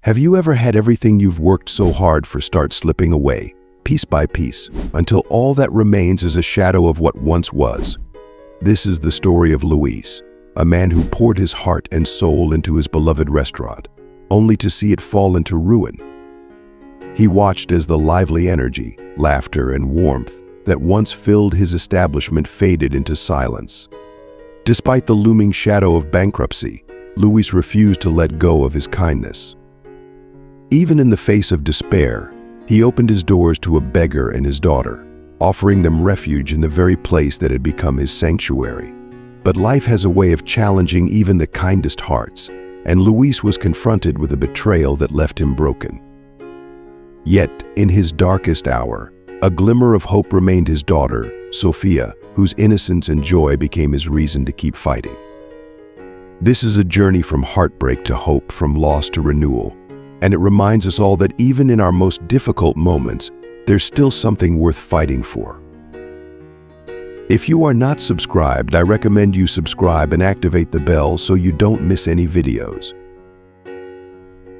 Have you ever had everything you've worked so hard for start slipping away, piece by piece, until all that remains is a shadow of what once was? This is the story of Luis, a man who poured his heart and soul into his beloved restaurant, only to see it fall into ruin. He watched as the lively energy, laughter, and warmth that once filled his establishment faded into silence. Despite the looming shadow of bankruptcy, Luis refused to let go of his kindness. Even in the face of despair, he opened his doors to a beggar and his daughter, offering them refuge in the very place that had become his sanctuary. But life has a way of challenging even the kindest hearts, and Luis was confronted with a betrayal that left him broken. Yet, in his darkest hour, a glimmer of hope remained his daughter, Sofia, whose innocence and joy became his reason to keep fighting. This is a journey from heartbreak to hope, from loss to renewal, and it reminds us all that even in our most difficult moments, there's still something worth fighting for. If you are not subscribed, I recommend you subscribe and activate the bell so you don't miss any videos.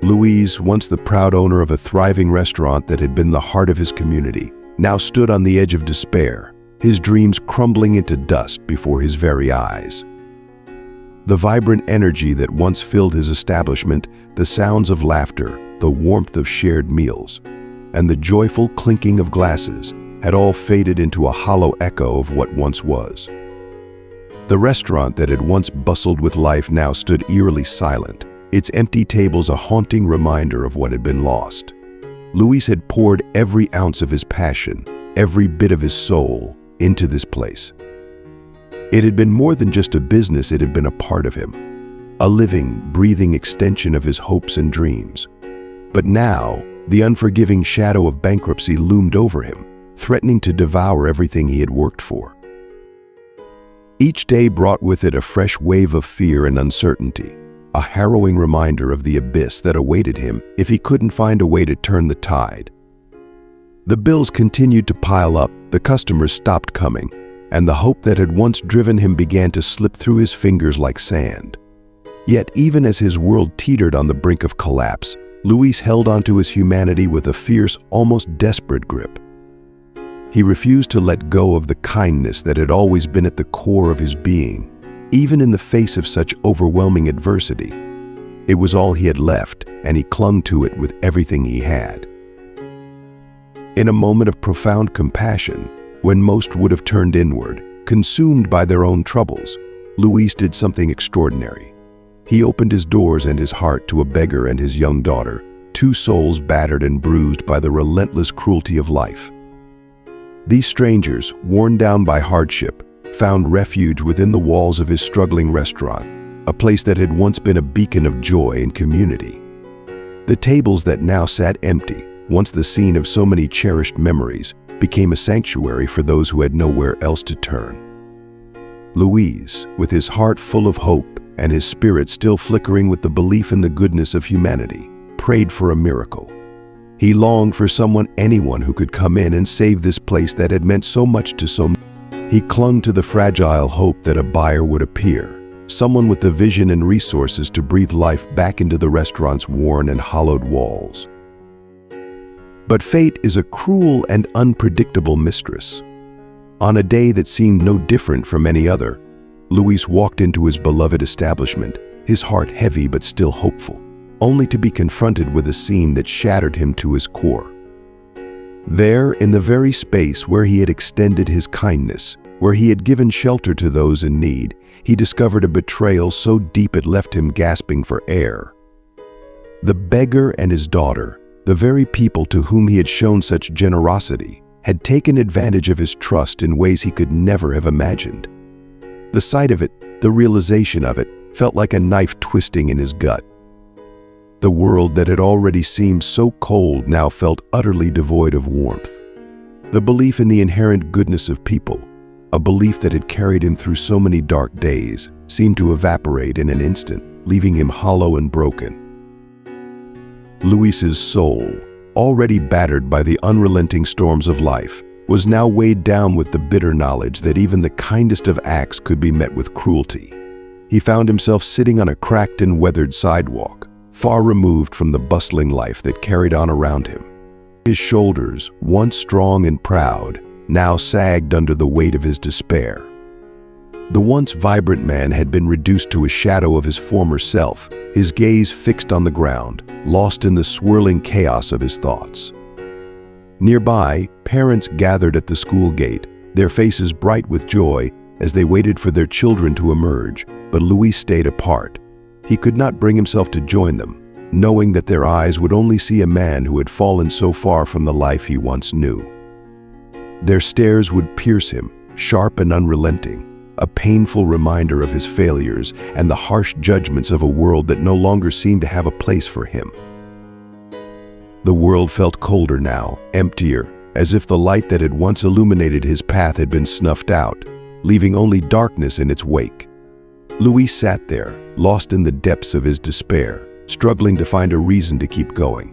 Luis, once the proud owner of a thriving restaurant that had been the heart of his community, now stood on the edge of despair, his dreams crumbling into dust before his very eyes. The vibrant energy that once filled his establishment, the sounds of laughter, the warmth of shared meals, and the joyful clinking of glasses had all faded into a hollow echo of what once was. The restaurant that had once bustled with life now stood eerily silent, its empty tables a haunting reminder of what had been lost. Luis had poured every ounce of his passion, every bit of his soul, into this place. It had been more than just a business, it had been a part of him, a living, breathing extension of his hopes and dreams. But now, the unforgiving shadow of bankruptcy loomed over him, threatening to devour everything he had worked for. Each day brought with it a fresh wave of fear and uncertainty, a harrowing reminder of the abyss that awaited him if he couldn't find a way to turn the tide. The bills continued to pile up, the customers stopped coming, and the hope that had once driven him began to slip through his fingers like sand. Yet even as his world teetered on the brink of collapse, Luis held onto his humanity with a fierce, almost desperate grip. He refused to let go of the kindness that had always been at the core of his being, even in the face of such overwhelming adversity. It was all he had left, and he clung to it with everything he had. In a moment of profound compassion, when most would have turned inward, consumed by their own troubles, Luis did something extraordinary. He opened his doors and his heart to a beggar and his young daughter, two souls battered and bruised by the relentless cruelty of life. These strangers, worn down by hardship, found refuge within the walls of his struggling restaurant, a place that had once been a beacon of joy and community. The tables that now sat empty, once the scene of so many cherished memories, became a sanctuary for those who had nowhere else to turn. Luis, with his heart full of hope and his spirit still flickering with the belief in the goodness of humanity, prayed for a miracle. He longed for anyone who could come in and save this place that had meant so much to so many. He clung to the fragile hope that a buyer would appear, someone with the vision and resources to breathe life back into the restaurant's worn and hollowed walls. But fate is a cruel and unpredictable mistress. On a day that seemed no different from any other, Luis walked into his beloved establishment, his heart heavy but still hopeful, only to be confronted with a scene that shattered him to his core. There, in the very space where he had extended his kindness, where he had given shelter to those in need, he discovered a betrayal so deep it left him gasping for air. The beggar and his daughter, the very people to whom he had shown such generosity, had taken advantage of his trust in ways he could never have imagined. The sight of it, the realization of it, felt like a knife twisting in his gut. The world that had already seemed so cold now felt utterly devoid of warmth. The belief in the inherent goodness of people, a belief that had carried him through so many dark days, seemed to evaporate in an instant, leaving him hollow and broken. Luis's soul, already battered by the unrelenting storms of life, was now weighed down with the bitter knowledge that even the kindest of acts could be met with cruelty. He found himself sitting on a cracked and weathered sidewalk, far removed from the bustling life that carried on around him. His shoulders, once strong and proud, now sagged under the weight of his despair. The once vibrant man had been reduced to a shadow of his former self, his gaze fixed on the ground, lost in the swirling chaos of his thoughts. Nearby, parents gathered at the school gate, their faces bright with joy as they waited for their children to emerge, but Luis stayed apart. He could not bring himself to join them, knowing that their eyes would only see a man who had fallen so far from the life he once knew. Their stares would pierce him, sharp and unrelenting, a painful reminder of his failures and the harsh judgments of a world that no longer seemed to have a place for him. The world felt colder now, emptier, as if the light that had once illuminated his path had been snuffed out, leaving only darkness in its wake. Luis sat there, lost in the depths of his despair, struggling to find a reason to keep going.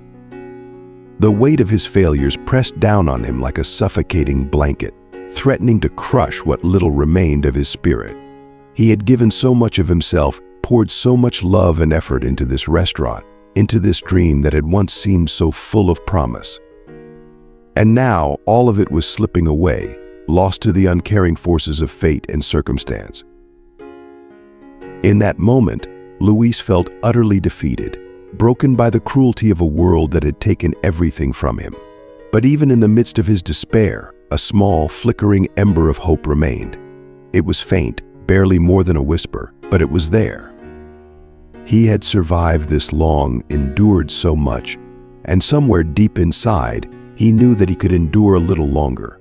The weight of his failures pressed down on him like a suffocating blanket, threatening to crush what little remained of his spirit. He had given so much of himself, poured so much love and effort into this restaurant, into this dream that had once seemed so full of promise. And now all of it was slipping away, lost to the uncaring forces of fate and circumstance. In that moment, Luis felt utterly defeated, broken by the cruelty of a world that had taken everything from him. But even in the midst of his despair, a small, flickering ember of hope remained. It was faint, barely more than a whisper, but it was there. He had survived this long, endured so much, and somewhere deep inside, he knew that he could endure a little longer.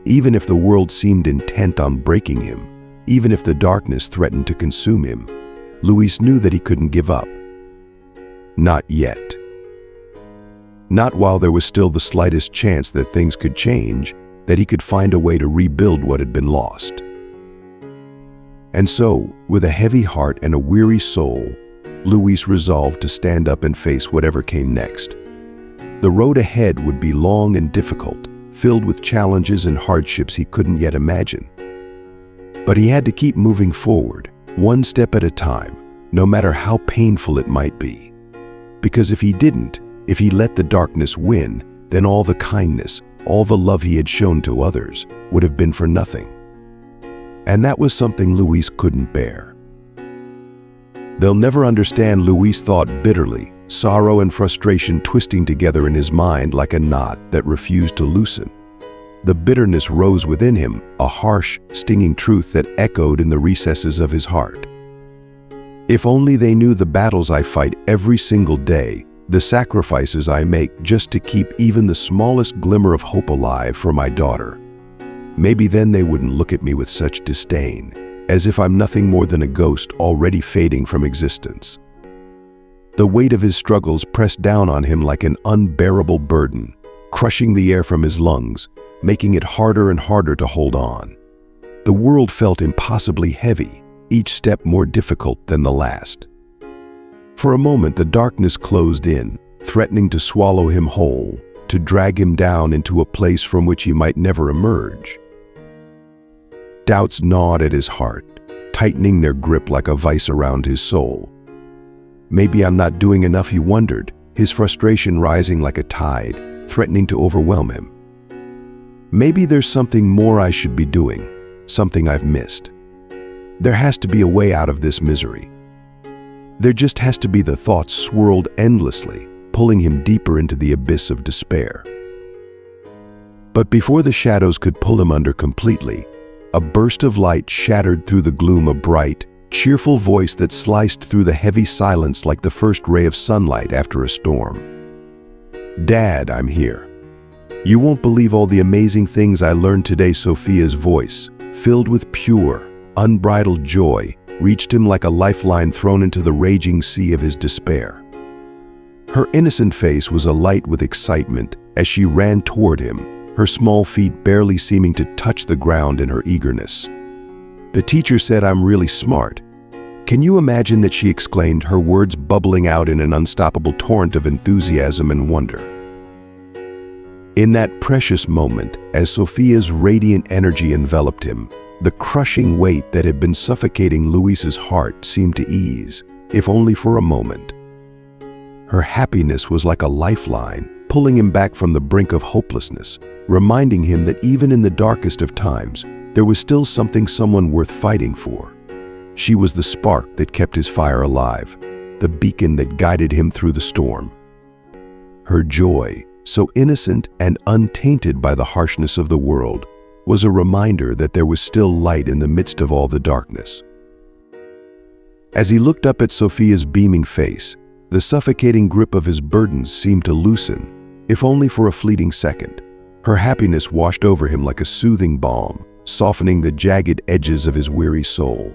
Even if the world seemed intent on breaking him, even if the darkness threatened to consume him, Luis knew that he couldn't give up. Not yet. Not while there was still the slightest chance that things could change, that he could find a way to rebuild what had been lost. And so, with a heavy heart and a weary soul, Luis resolved to stand up and face whatever came next. The road ahead would be long and difficult, filled with challenges and hardships he couldn't yet imagine. But he had to keep moving forward, one step at a time, no matter how painful it might be. Because if he didn't, if he let the darkness win, then all the kindness, all the love he had shown to others would have been for nothing. And that was something Luis couldn't bear. They'll never understand, Luis thought bitterly, sorrow and frustration twisting together in his mind like a knot that refused to loosen. The bitterness rose within him, a harsh, stinging truth that echoed in the recesses of his heart. If only they knew the battles I fight every single day, the sacrifices I make just to keep even the smallest glimmer of hope alive for my daughter. Maybe then they wouldn't look at me with such disdain, as if I'm nothing more than a ghost already fading from existence. The weight of his struggles pressed down on him like an unbearable burden, crushing the air from his lungs, making it harder and harder to hold on. The world felt impossibly heavy, each step more difficult than the last. For a moment, the darkness closed in, threatening to swallow him whole, to drag him down into a place from which he might never emerge. Doubts gnawed at his heart, tightening their grip like a vice around his soul. Maybe I'm not doing enough, he wondered, his frustration rising like a tide, threatening to overwhelm him. Maybe there's something more I should be doing, something I've missed. There has to be a way out of this misery. There just has to be. The thoughts swirled endlessly, pulling him deeper into the abyss of despair. But before the shadows could pull him under completely, a burst of light shattered through the gloom, a bright, cheerful voice that sliced through the heavy silence like the first ray of sunlight after a storm. "Dad, I'm here. You won't believe all the amazing things I learned today." Sophia's voice, filled with pure, unbridled joy, reached him like a lifeline thrown into the raging sea of his despair. Her innocent face was alight with excitement as she ran toward him, her small feet barely seeming to touch the ground in her eagerness. "The teacher said I'm really smart. Can you imagine that?" she exclaimed, her words bubbling out in an unstoppable torrent of enthusiasm and wonder. In that precious moment, as Sophia's radiant energy enveloped him, the crushing weight that had been suffocating Luis's heart seemed to ease, if only for a moment. Her happiness was like a lifeline, pulling him back from the brink of hopelessness, reminding him that even in the darkest of times, there was still someone worth fighting for. She was the spark that kept his fire alive, the beacon that guided him through the storm. Her joy, so innocent and untainted by the harshness of the world, was a reminder that there was still light in the midst of all the darkness. As he looked up at Sophia's beaming face, the suffocating grip of his burdens seemed to loosen, if only for a fleeting second. Her happiness washed over him like a soothing balm, softening the jagged edges of his weary soul.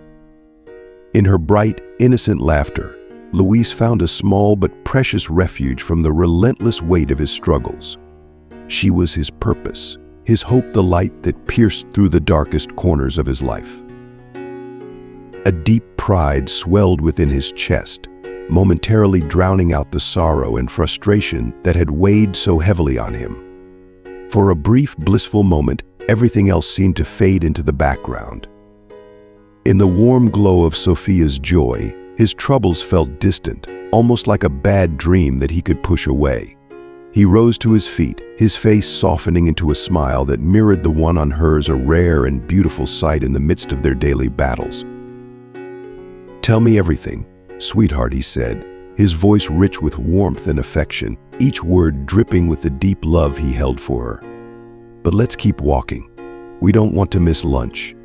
In her bright, innocent laughter, Louise found a small but precious refuge from the relentless weight of his struggles. She was his purpose, his hope, the light that pierced through the darkest corners of his life. A deep pride swelled within his chest, momentarily drowning out the sorrow and frustration that had weighed so heavily on him. For a brief, blissful moment, everything else seemed to fade into the background. In the warm glow of Sophia's joy, his troubles felt distant, almost like a bad dream that he could push away. He rose to his feet, his face softening into a smile that mirrored the one on hers, a rare and beautiful sight in the midst of their daily battles. "Tell me everything, sweetheart," he said, his voice rich with warmth and affection, each word dripping with the deep love he held for her. "But let's keep walking. We don't want to miss lunch."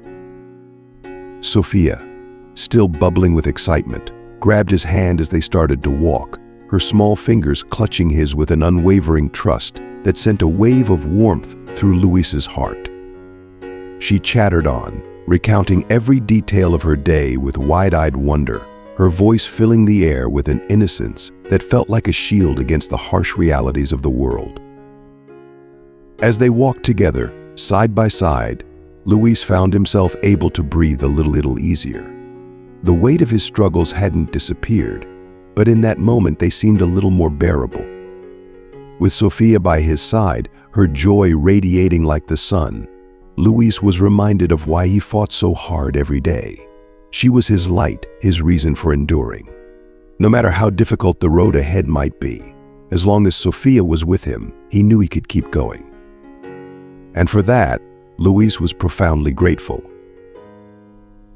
Sophia, still bubbling with excitement, grabbed his hand as they started to walk, her small fingers clutching his with an unwavering trust that sent a wave of warmth through Louise's heart. She chattered on, recounting every detail of her day with wide-eyed wonder, her voice filling the air with an innocence that felt like a shield against the harsh realities of the world. As they walked together, side by side, Louise found himself able to breathe a little easier. The weight of his struggles hadn't disappeared, but in that moment they seemed a little more bearable. With Sophia by his side, her joy radiating like the sun, Louise was reminded of why he fought so hard every day. She was his light, his reason for enduring. No matter how difficult the road ahead might be, as long as Sophia was with him, he knew he could keep going. And for that, Louise was profoundly grateful.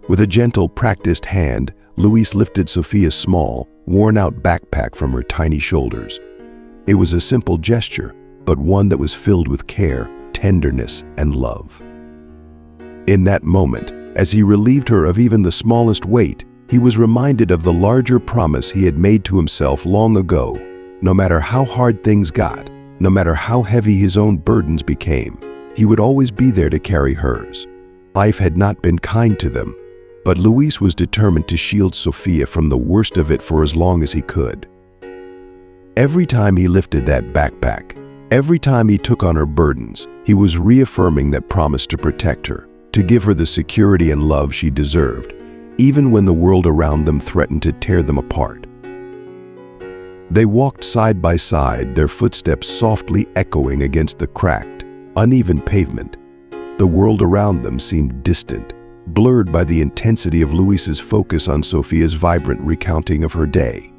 With a gentle, practiced hand, Louise lifted Sophia's small, worn-out backpack from her tiny shoulders. It was a simple gesture, but one that was filled with care, tenderness, and love. In that moment, as he relieved her of even the smallest weight, he was reminded of the larger promise he had made to himself long ago. No matter how hard things got, no matter how heavy his own burdens became, he would always be there to carry hers. Life had not been kind to them, but Louise was determined to shield Sophia from the worst of it for as long as he could. Every time he lifted that backpack, every time he took on her burdens, he was reaffirming that promise to protect her, to give her the security and love she deserved, even when the world around them threatened to tear them apart. They walked side by side, their footsteps softly echoing against the cracked, uneven pavement. The world around them seemed distant, blurred by the intensity of Louise's focus on Sophia's vibrant recounting of her day.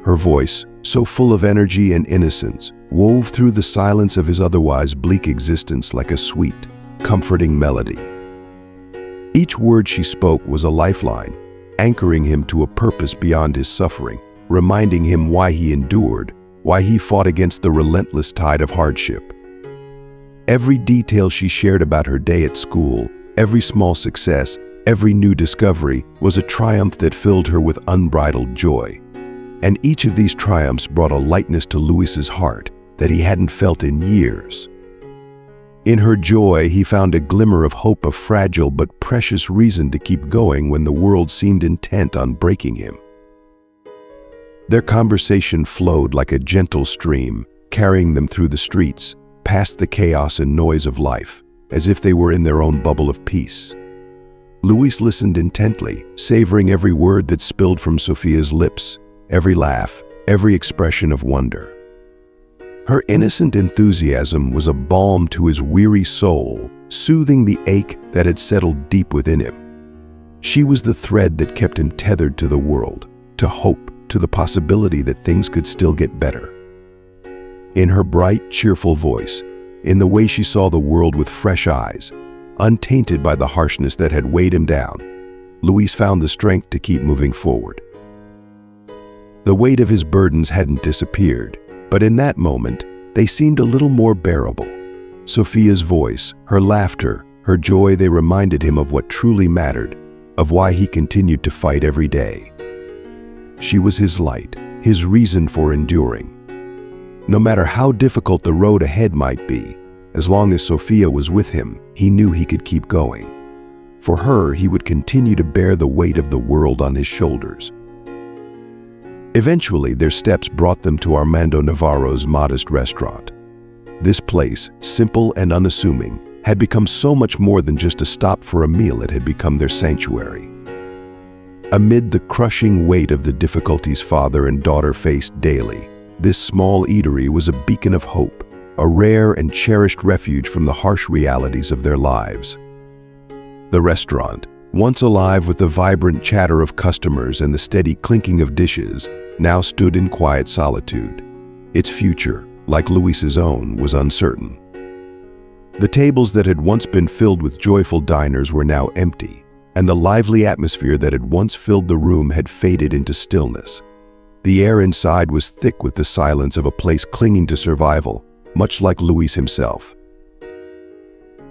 Her voice, so full of energy and innocence, wove through the silence of his otherwise bleak existence like a sweet, comforting melody. Each word she spoke was a lifeline, anchoring him to a purpose beyond his suffering, reminding him why he endured, why he fought against the relentless tide of hardship. Every detail she shared about her day at school, every small success, every new discovery was a triumph that filled her with unbridled joy. And each of these triumphs brought a lightness to Louise's heart that he hadn't felt in years. In her joy, he found a glimmer of hope, a fragile but precious reason to keep going when the world seemed intent on breaking him. Their conversation flowed like a gentle stream, carrying them through the streets, past the chaos and noise of life, as if they were in their own bubble of peace. Louise listened intently, savoring every word that spilled from Sophia's lips, every laugh, every expression of wonder. Her innocent enthusiasm was a balm to his weary soul, soothing the ache that had settled deep within him. She was the thread that kept him tethered to the world, to hope, to the possibility that things could still get better. In her bright, cheerful voice, in the way she saw the world with fresh eyes, untainted by the harshness that had weighed him down, Luis found the strength to keep moving forward. The weight of his burdens hadn't disappeared, but in that moment, they seemed a little more bearable. Sophia's voice, her laughter, her joy, they reminded him of what truly mattered, of why he continued to fight every day. She was his light, his reason for enduring. No matter how difficult the road ahead might be, as long as Sophia was with him, he knew he could keep going. For her, he would continue to bear the weight of the world on his shoulders. Eventually, their steps brought them to Armando Navarro's modest restaurant. This place, simple and unassuming, had become so much more than just a stop for a meal. It had become their sanctuary. Amid the crushing weight of the difficulties father and daughter faced daily, this small eatery was a beacon of hope, a rare and cherished refuge from the harsh realities of their lives. The restaurant, once alive with the vibrant chatter of customers and the steady clinking of dishes, now stood in quiet solitude. Its future, like Luis's own, was uncertain. The tables that had once been filled with joyful diners were now empty, and the lively atmosphere that had once filled the room had faded into stillness. The air inside was thick with the silence of a place clinging to survival, much like Luis himself.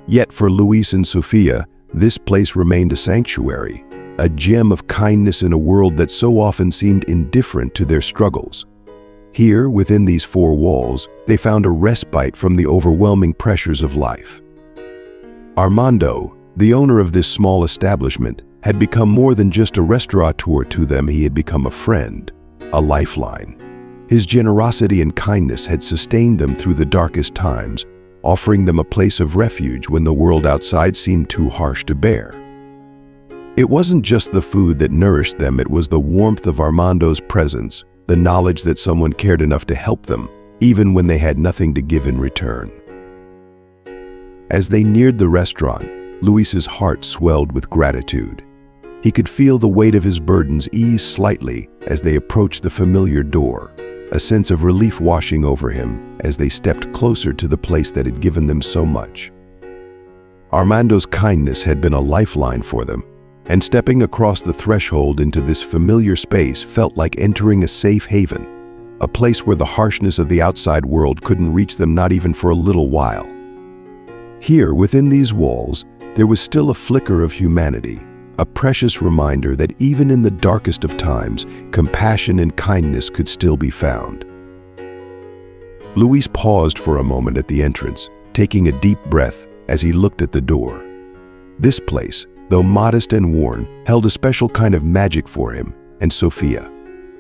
Yet for Luis and Sofia, this place remained a sanctuary, a gem of kindness in a world that so often seemed indifferent to their struggles. Here, within these four walls, they found a respite from the overwhelming pressures of life. Armando, the owner of this small establishment, had become more than just a restaurateur to them. He had become a friend, a lifeline. His generosity and kindness had sustained them through the darkest times, offering them a place of refuge when the world outside seemed too harsh to bear. It wasn't just the food that nourished them, it was the warmth of Armando's presence, the knowledge that someone cared enough to help them, even when they had nothing to give in return. As they neared the restaurant, Luis's heart swelled with gratitude. He could feel the weight of his burdens ease slightly as they approached the familiar door, a sense of relief washing over him as they stepped closer to the place that had given them so much. Armando's kindness had been a lifeline for them, and stepping across the threshold into this familiar space felt like entering a safe haven, a place where the harshness of the outside world couldn't reach them, not even for a little while. Here, within these walls, there was still a flicker of humanity, a precious reminder that even in the darkest of times, compassion and kindness could still be found. Luis paused for a moment at the entrance, taking a deep breath as he looked at the door. This place, though modest and worn, held a special kind of magic for him and Sofia.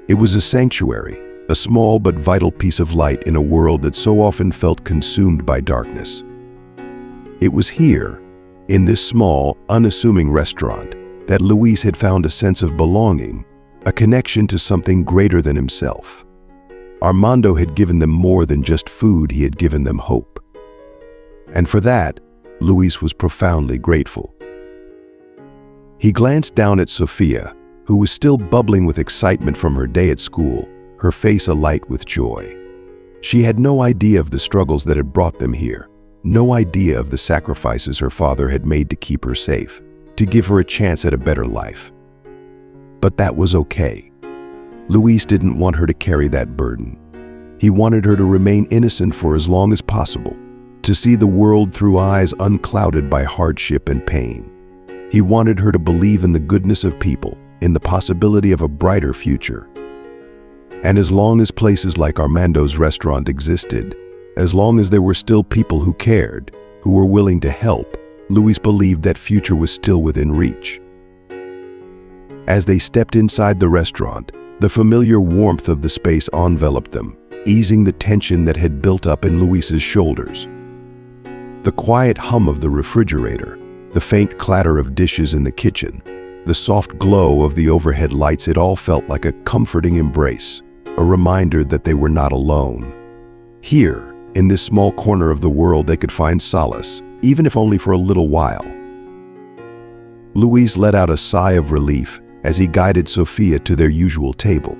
It was a sanctuary, a small but vital piece of light in a world that so often felt consumed by darkness. It was here, in this small, unassuming restaurant, that Luis had found a sense of belonging, a connection to something greater than himself. Armando had given them more than just food, he had given them hope. And for that, Luis was profoundly grateful. He glanced down at Sofia, who was still bubbling with excitement from her day at school, her face alight with joy. She had no idea of the struggles that had brought them here, no idea of the sacrifices her father had made to keep her safe, to give her a chance at a better life. But that was okay. Luis didn't want her to carry that burden. He wanted her to remain innocent for as long as possible, to see the world through eyes unclouded by hardship and pain. He wanted her to believe in the goodness of people, in the possibility of a brighter future. And as long as places like Armando's restaurant existed, as long as there were still people who cared, who were willing to help, Luis believed that future was still within reach. As they stepped inside the restaurant, the familiar warmth of the space enveloped them, easing the tension that had built up in Luis's shoulders. The quiet hum of the refrigerator, the faint clatter of dishes in the kitchen, the soft glow of the overhead lights, it all felt like a comforting embrace, a reminder that they were not alone. Here, in this small corner of the world, they could find solace, even if only for a little while. Luis let out a sigh of relief as he guided Sofia to their usual table.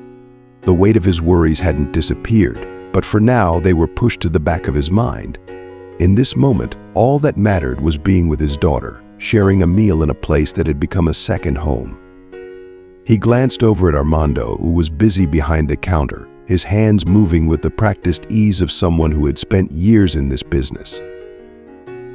The weight of his worries hadn't disappeared, but for now they were pushed to the back of his mind. In this moment, all that mattered was being with his daughter, sharing a meal in a place that had become a second home. He glanced over at Armando, who was busy behind the counter, his hands moving with the practiced ease of someone who had spent years in this business.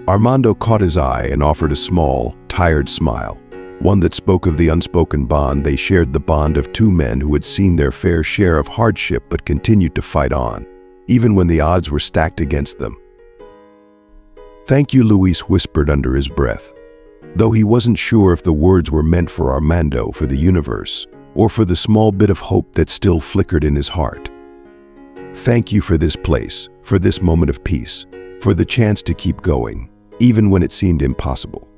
Armando caught his eye and offered a small, tired smile, one that spoke of the unspoken bond they shared, the bond of two men who had seen their fair share of hardship but continued to fight on, even when the odds were stacked against them. "Thank you," Luis whispered under his breath, though he wasn't sure if the words were meant for Armando, for the universe, or for the small bit of hope that still flickered in his heart. "Thank you for this place, for this moment of peace, for the chance to keep going, even when it seemed impossible."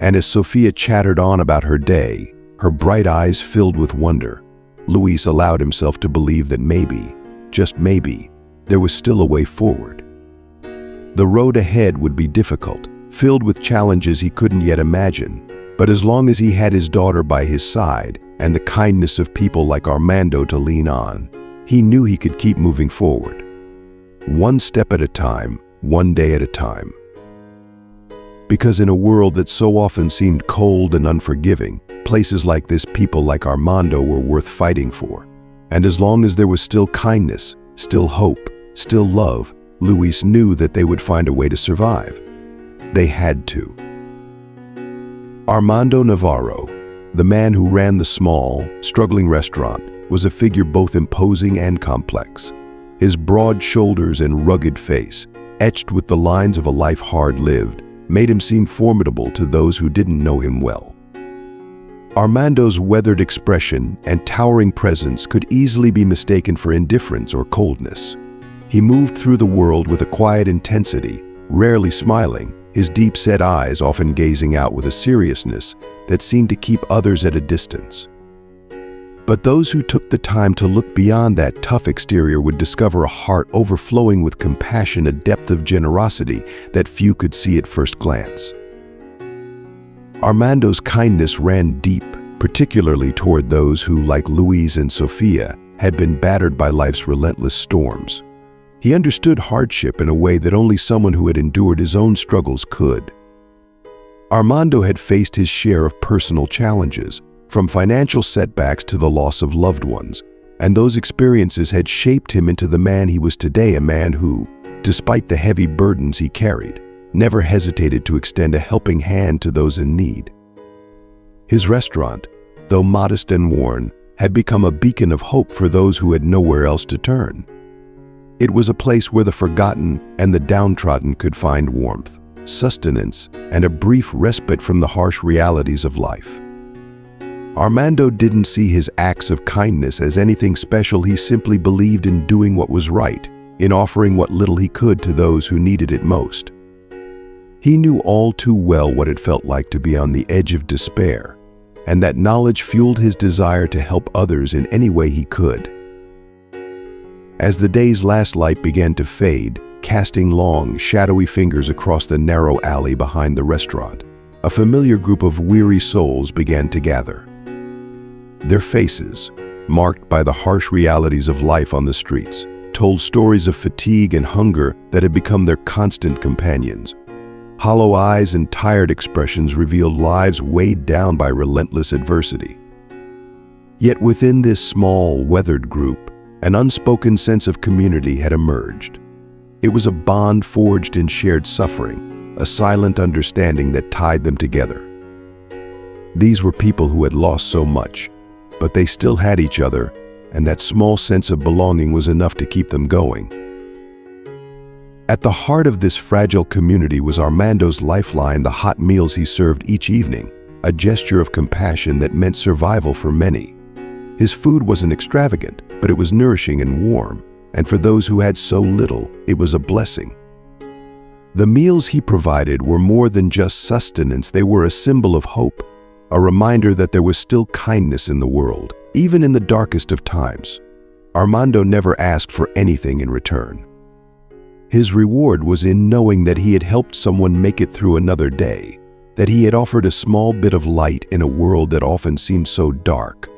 And as Sofia chattered on about her day, her bright eyes filled with wonder, Luis allowed himself to believe that maybe, just maybe, there was still a way forward. The road ahead would be difficult, filled with challenges he couldn't yet imagine, but as long as he had his daughter by his side and the kindness of people like Armando to lean on, he knew he could keep moving forward. One step at a time, one day at a time. Because in a world that so often seemed cold and unforgiving, places like this, people like Armando, were worth fighting for. And as long as there was still kindness, still hope, still love, Luis knew that they would find a way to survive. They had to. Armando Navarro, the man who ran the small, struggling restaurant, was a figure both imposing and complex. His broad shoulders and rugged face, etched with the lines of a life hard lived, made him seem formidable to those who didn't know him well. Armando's weathered expression and towering presence could easily be mistaken for indifference or coldness. He moved through the world with a quiet intensity, rarely smiling, his deep-set eyes often gazing out with a seriousness that seemed to keep others at a distance. But those who took the time to look beyond that tough exterior would discover a heart overflowing with compassion, a depth of generosity that few could see at first glance. Armando's kindness ran deep, particularly toward those who, like Luis and Sofia, had been battered by life's relentless storms. He understood hardship in a way that only someone who had endured his own struggles could. Armando had faced his share of personal challenges, from financial setbacks to the loss of loved ones, and those experiences had shaped him into the man he was today, a man who, despite the heavy burdens he carried, never hesitated to extend a helping hand to those in need. His restaurant, though modest and worn, had become a beacon of hope for those who had nowhere else to turn. It was a place where the forgotten and the downtrodden could find warmth, sustenance, and a brief respite from the harsh realities of life. Armando didn't see his acts of kindness as anything special. He simply believed in doing what was right, in offering what little he could to those who needed it most. He knew all too well what it felt like to be on the edge of despair, and that knowledge fueled his desire to help others in any way he could. As the day's last light began to fade, casting long, shadowy fingers across the narrow alley behind the restaurant, a familiar group of weary souls began to gather. Their faces, marked by the harsh realities of life on the streets, told stories of fatigue and hunger that had become their constant companions. Hollow eyes and tired expressions revealed lives weighed down by relentless adversity. Yet within this small, weathered group, an unspoken sense of community had emerged. It was a bond forged in shared suffering, a silent understanding that tied them together. These were people who had lost so much, but they still had each other, and that small sense of belonging was enough to keep them going. At the heart of this fragile community was Armando's lifeline, the hot meals he served each evening, a gesture of compassion that meant survival for many. His food wasn't extravagant, but it was nourishing and warm, and for those who had so little, it was a blessing. The meals he provided were more than just sustenance. They were a symbol of hope, a reminder that there was still kindness in the world, even in the darkest of times. Armando never asked for anything in return. His reward was in knowing that he had helped someone make it through another day, that he had offered a small bit of light in a world that often seemed so dark.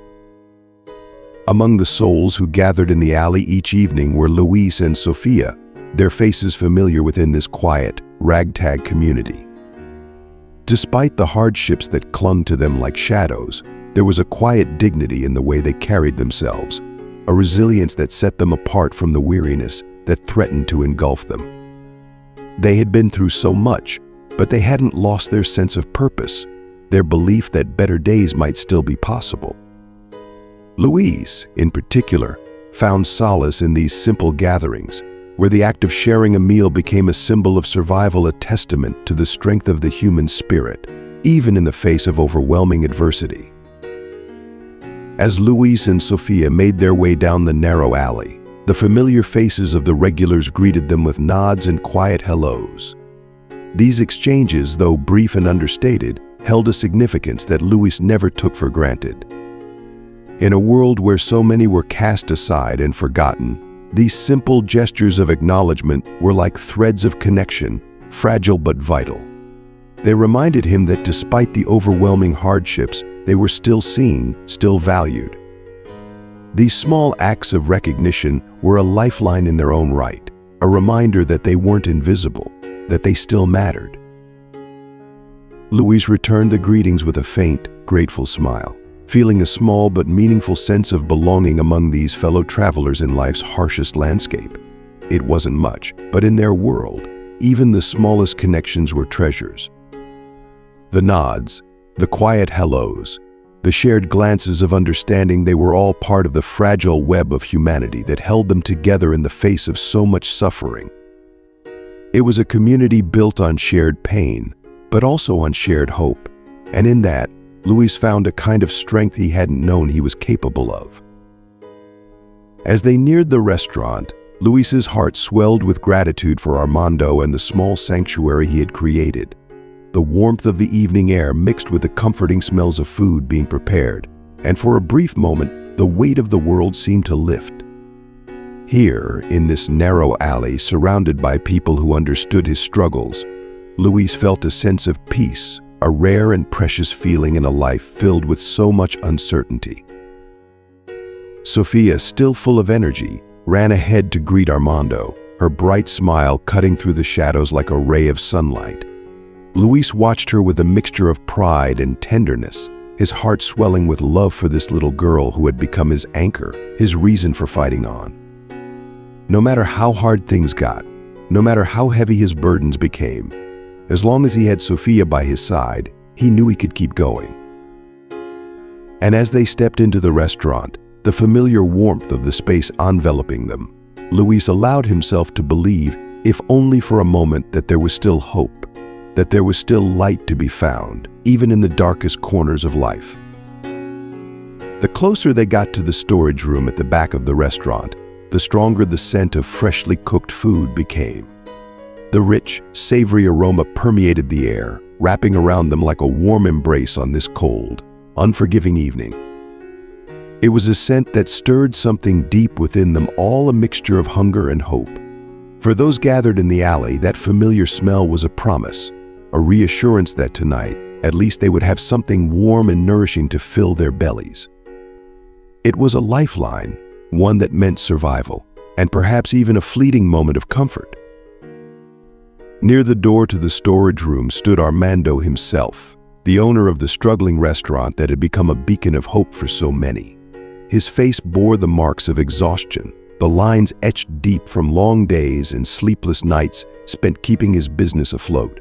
Among the souls who gathered in the alley each evening were Luis and Sofia, their faces familiar within this quiet, ragtag community. Despite the hardships that clung to them like shadows, there was a quiet dignity in the way they carried themselves, a resilience that set them apart from the weariness that threatened to engulf them. They had been through so much, but they hadn't lost their sense of purpose, their belief that better days might still be possible. Luis, in particular, found solace in these simple gatherings, where the act of sharing a meal became a symbol of survival, a testament to the strength of the human spirit, even in the face of overwhelming adversity. As Luis and Sofia made their way down the narrow alley, the familiar faces of the regulars greeted them with nods and quiet hellos. These exchanges, though brief and understated, held a significance that Luis never took for granted. In a world where so many were cast aside and forgotten, these simple gestures of acknowledgement were like threads of connection, fragile but vital. They reminded him that despite the overwhelming hardships, they were still seen, still valued. These small acts of recognition were a lifeline in their own right, a reminder that they weren't invisible, that they still mattered. Luis returned the greetings with a faint, grateful smile, feeling a small but meaningful sense of belonging among these fellow travelers in life's harshest landscape. It wasn't much, but in their world, even the smallest connections were treasures. The nods, the quiet hellos, the shared glances of understanding, they were all part of the fragile web of humanity that held them together in the face of so much suffering. It was a community built on shared pain, but also on shared hope, and in that, Luis found a kind of strength he hadn't known he was capable of. As they neared the restaurant, Luis's heart swelled with gratitude for Armando and the small sanctuary he had created. The warmth of the evening air mixed with the comforting smells of food being prepared, and for a brief moment, the weight of the world seemed to lift. Here, in this narrow alley surrounded by people who understood his struggles, Luis felt a sense of peace, a rare and precious feeling in a life filled with so much uncertainty. Sofia, still full of energy, ran ahead to greet Armando, her bright smile cutting through the shadows like a ray of sunlight. Luis watched her with a mixture of pride and tenderness, his heart swelling with love for this little girl who had become his anchor, his reason for fighting on. No matter how hard things got, no matter how heavy his burdens became, as long as he had Sofia by his side, he knew he could keep going. And as they stepped into the restaurant, the familiar warmth of the space enveloping them, Luis allowed himself to believe, if only for a moment, that there was still hope, that there was still light to be found, even in the darkest corners of life. The closer they got to the storage room at the back of the restaurant, the stronger the scent of freshly cooked food became. The rich, savory aroma permeated the air, wrapping around them like a warm embrace on this cold, unforgiving evening. It was a scent that stirred something deep within them, all a mixture of hunger and hope. For those gathered in the alley, that familiar smell was a promise, a reassurance that tonight, at least, they would have something warm and nourishing to fill their bellies. It was a lifeline, one that meant survival, and perhaps even a fleeting moment of comfort. Near the door to the storage room stood Armando himself, the owner of the struggling restaurant that had become a beacon of hope for so many. His face bore the marks of exhaustion, the lines etched deep from long days and sleepless nights spent keeping his business afloat.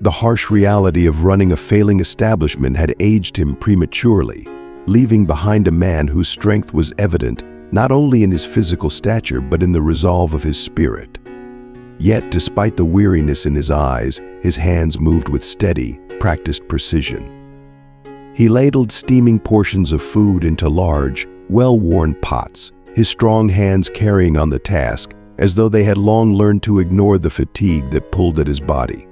The harsh reality of running a failing establishment had aged him prematurely, leaving behind a man whose strength was evident not only in his physical stature but in the resolve of his spirit. Yet, despite the weariness in his eyes, his hands moved with steady, practiced precision. He ladled steaming portions of food into large, well-worn pots, his strong hands carrying on the task as though they had long learned to ignore the fatigue that pulled at his body.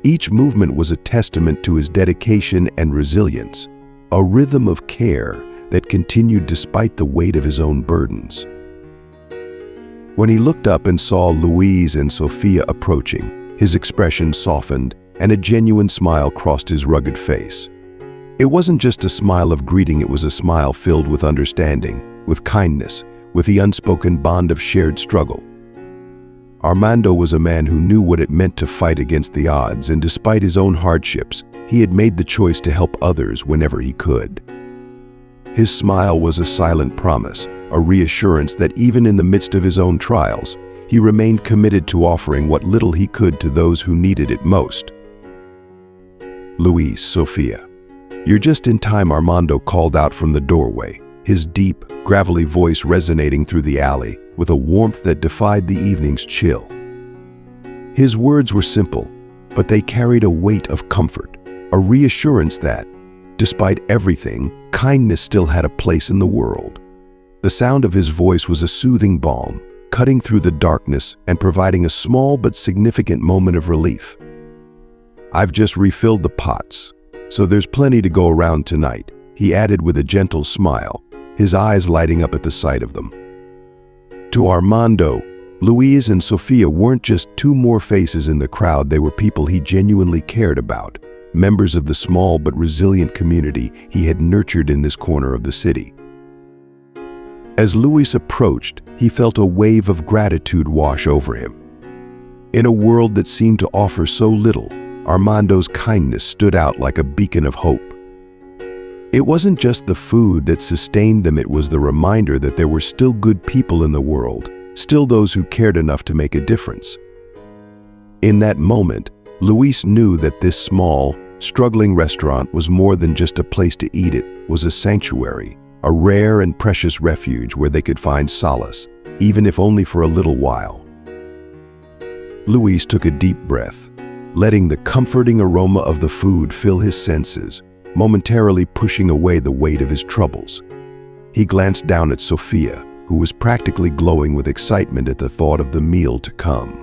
Each movement was a testament to his dedication and resilience, a rhythm of care that continued despite the weight of his own burdens. When he looked up and saw Luis and Sofia approaching, his expression softened and a genuine smile crossed his rugged face. It wasn't just a smile of greeting, it was a smile filled with understanding, with kindness, with the unspoken bond of shared struggle. Armando was a man who knew what it meant to fight against the odds, and despite his own hardships, he had made the choice to help others whenever he could. His smile was a silent promise, a reassurance that even in the midst of his own trials, he remained committed to offering what little he could to those who needed it most. "Luis, Sofia, you're just in time," Armando called out from the doorway, his deep, gravelly voice resonating through the alley with a warmth that defied the evening's chill. His words were simple, but they carried a weight of comfort, a reassurance that, despite everything, kindness still had a place in the world. The sound of his voice was a soothing balm, cutting through the darkness and providing a small but significant moment of relief. "I've just refilled the pots, so there's plenty to go around tonight," he added with a gentle smile, his eyes lighting up at the sight of them. To Armando, Luis and Sofia weren't just two more faces in the crowd, they were people he genuinely cared about, members of the small but resilient community he had nurtured in this corner of the city. As Luis approached, he felt a wave of gratitude wash over him. In a world that seemed to offer so little, Armando's kindness stood out like a beacon of hope. It wasn't just the food that sustained them, it was the reminder that there were still good people in the world, still those who cared enough to make a difference. In that moment, Luis knew that this small, struggling restaurant was more than just a place to eat, it was a sanctuary, a rare and precious refuge where they could find solace, even if only for a little while. Luis took a deep breath, letting the comforting aroma of the food fill his senses, momentarily pushing away the weight of his troubles. He glanced down at Sofia, who was practically glowing with excitement at the thought of the meal to come.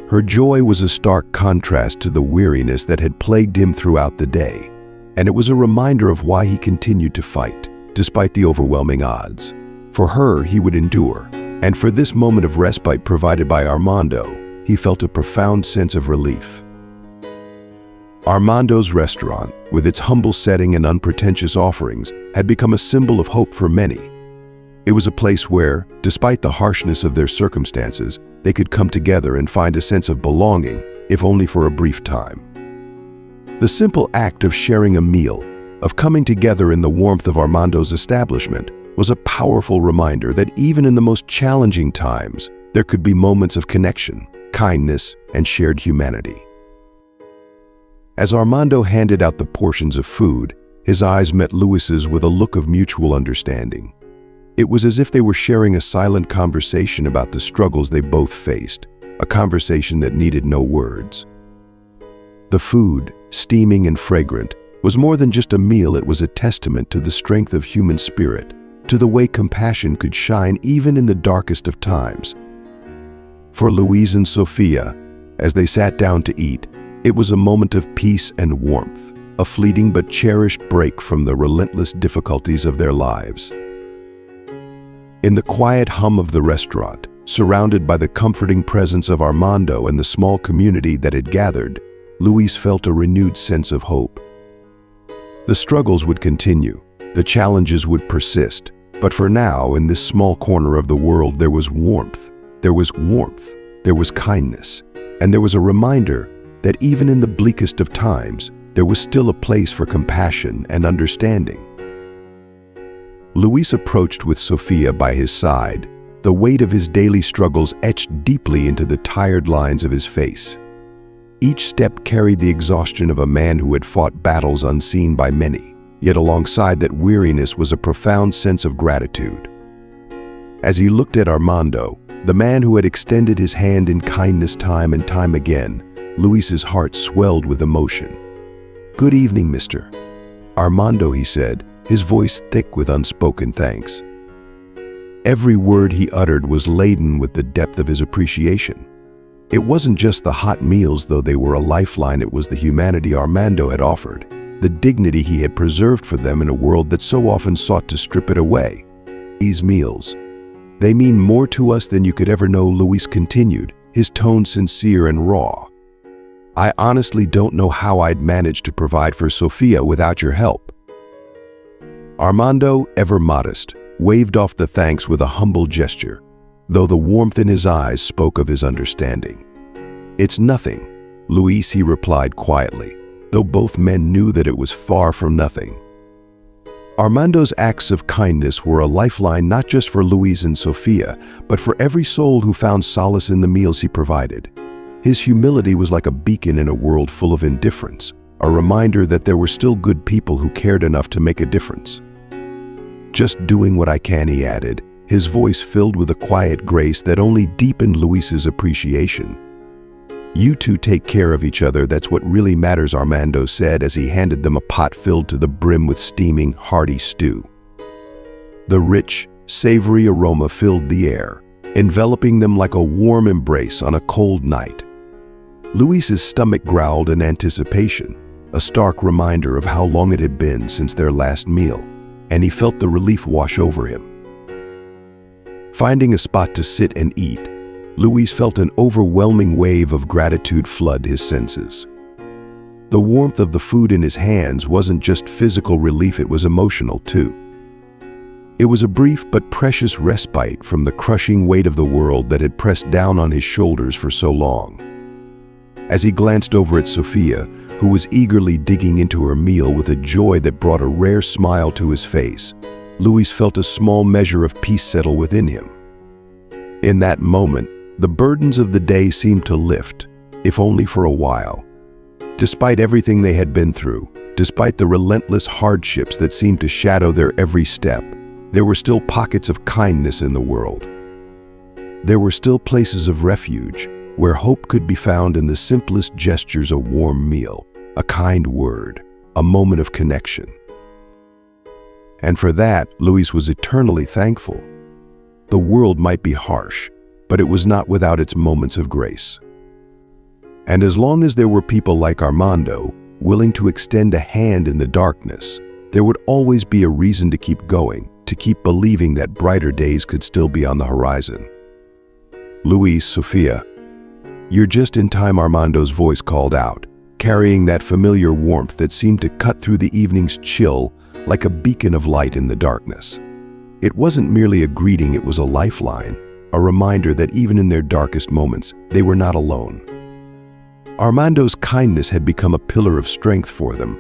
Her joy was a stark contrast to the weariness that had plagued him throughout the day, and it was a reminder of why he continued to fight, despite the overwhelming odds. For her, he would endure, and for this moment of respite provided by Armando, he felt a profound sense of relief. Armando's restaurant, with its humble setting and unpretentious offerings, had become a symbol of hope for many. It was a place where, despite the harshness of their circumstances, they could come together and find a sense of belonging, if only for a brief time. The simple act of sharing a meal, of coming together in the warmth of Armando's establishment, was a powerful reminder that even in the most challenging times, there could be moments of connection, kindness, and shared humanity. As Armando handed out the portions of food, his eyes met Luis's with a look of mutual understanding. It was as if they were sharing a silent conversation about the struggles they both faced, a conversation that needed no words. The food, steaming and fragrant, was more than just a meal, it was a testament to the strength of human spirit, to the way compassion could shine even in the darkest of times. For Luis and Sofia, as they sat down to eat, it was a moment of peace and warmth, a fleeting but cherished break from the relentless difficulties of their lives. In the quiet hum of the restaurant, surrounded by the comforting presence of Armando and the small community that had gathered, Luis felt a renewed sense of hope. The struggles would continue, the challenges would persist, but for now, in this small corner of the world, there was warmth, there was kindness, and there was a reminder that even in the bleakest of times, there was still a place for compassion and understanding. Luis approached with Sofia by his side, the weight of his daily struggles etched deeply into the tired lines of his face. Each step carried the exhaustion of a man who had fought battles unseen by many, yet alongside that weariness was a profound sense of gratitude. As he looked at Armando, the man who had extended his hand in kindness time and time again, Luis's heart swelled with emotion. "Good evening, Mr. Armando," he said, his voice thick with unspoken thanks. Every word he uttered was laden with the depth of his appreciation. It wasn't just the hot meals, though they were a lifeline, it was the humanity Armando had offered, the dignity he had preserved for them in a world that so often sought to strip it away. "These meals, they mean more to us than you could ever know," Luis continued, his tone sincere and raw. I honestly don't know how I'd manage to provide for Sofia without your help." Armando, ever modest, waved off the thanks with a humble gesture, though the warmth in his eyes spoke of his understanding. "It's nothing, Luis," he replied quietly, though both men knew that it was far from nothing. Armando's acts of kindness were a lifeline not just for Luis and Sofia, but for every soul who found solace in the meals he provided. His humility was like a beacon in a world full of indifference, a reminder that there were still good people who cared enough to make a difference. "Just doing what I can," he added, his voice filled with a quiet grace that only deepened Luis's appreciation. "You two take care of each other, that's what really matters," Armando said as he handed them a pot filled to the brim with steaming, hearty stew. The rich, savory aroma filled the air, enveloping them like a warm embrace on a cold night. Luis's stomach growled in anticipation, a stark reminder of how long it had been since their last meal, and he felt the relief wash over him. Finding a spot to sit and eat, Luis felt an overwhelming wave of gratitude flood his senses. The warmth of the food in his hands wasn't just physical relief, it was emotional too. It was a brief but precious respite from the crushing weight of the world that had pressed down on his shoulders for so long. As he glanced over at Sofia, who was eagerly digging into her meal with a joy that brought a rare smile to his face, Luis felt a small measure of peace settle within him. In that moment, the burdens of the day seemed to lift, if only for a while. Despite everything they had been through, despite the relentless hardships that seemed to shadow their every step, there were still pockets of kindness in the world. There were still places of refuge, where hope could be found in the simplest gestures: a warm meal, a kind word, a moment of connection. And for that, Luis was eternally thankful. The world might be harsh, but it was not without its moments of grace. And as long as there were people like Armando, willing to extend a hand in the darkness, there would always be a reason to keep going, to keep believing that brighter days could still be on the horizon. "Luis, Sofia, you're just in time," Armando's voice called out, carrying that familiar warmth that seemed to cut through the evening's chill like a beacon of light in the darkness. It wasn't merely a greeting, it was a lifeline, a reminder that even in their darkest moments, they were not alone. Armando's kindness had become a pillar of strength for them,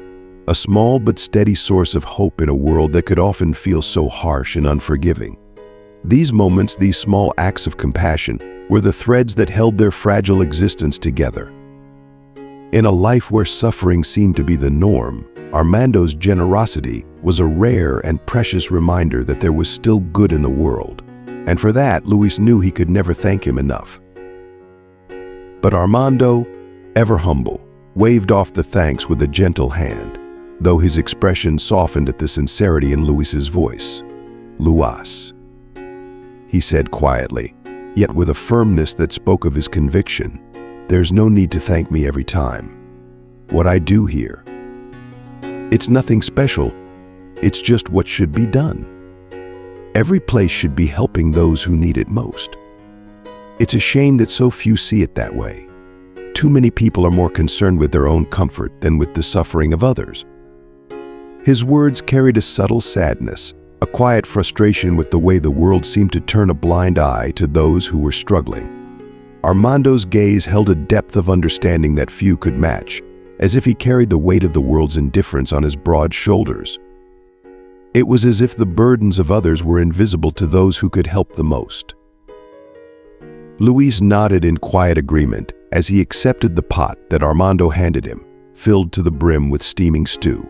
a small but steady source of hope in a world that could often feel so harsh and unforgiving. These moments, these small acts of compassion, were the threads that held their fragile existence together. In a life where suffering seemed to be the norm, Armando's generosity was a rare and precious reminder that there was still good in the world. And for that, Luis knew he could never thank him enough. But Armando, ever humble, waved off the thanks with a gentle hand, though his expression softened at the sincerity in Luis's voice. "Luis," he said quietly, yet with a firmness that spoke of his conviction, "there's no need to thank me every time. What I do here, it's nothing special, it's just what should be done. Every place should be helping those who need it most. It's a shame that so few see it that way. Too many people are more concerned with their own comfort than with the suffering of others." His words carried a subtle sadness, a quiet frustration with the way the world seemed to turn a blind eye to those who were struggling. Armando's gaze held a depth of understanding that few could match, as if he carried the weight of the world's indifference on his broad shoulders. It was as if the burdens of others were invisible to those who could help the most. Luis nodded in quiet agreement as he accepted the pot that Armando handed him, filled to the brim with steaming stew.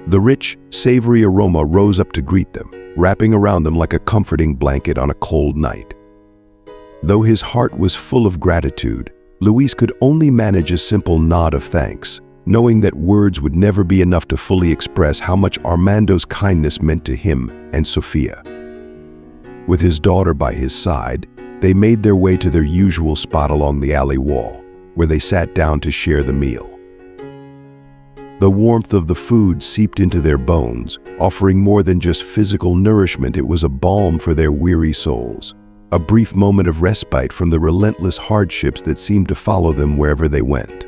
The rich, savory aroma rose up to greet them, wrapping around them like a comforting blanket on a cold night. Though his heart was full of gratitude, Luis could only manage a simple nod of thanks, knowing that words would never be enough to fully express how much Armando's kindness meant to him and Sofia. With his daughter by his side, they made their way to their usual spot along the alley wall, where they sat down to share the meal. The warmth of the food seeped into their bones, offering more than just physical nourishment. It was a balm for their weary souls, a brief moment of respite from the relentless hardships that seemed to follow them wherever they went.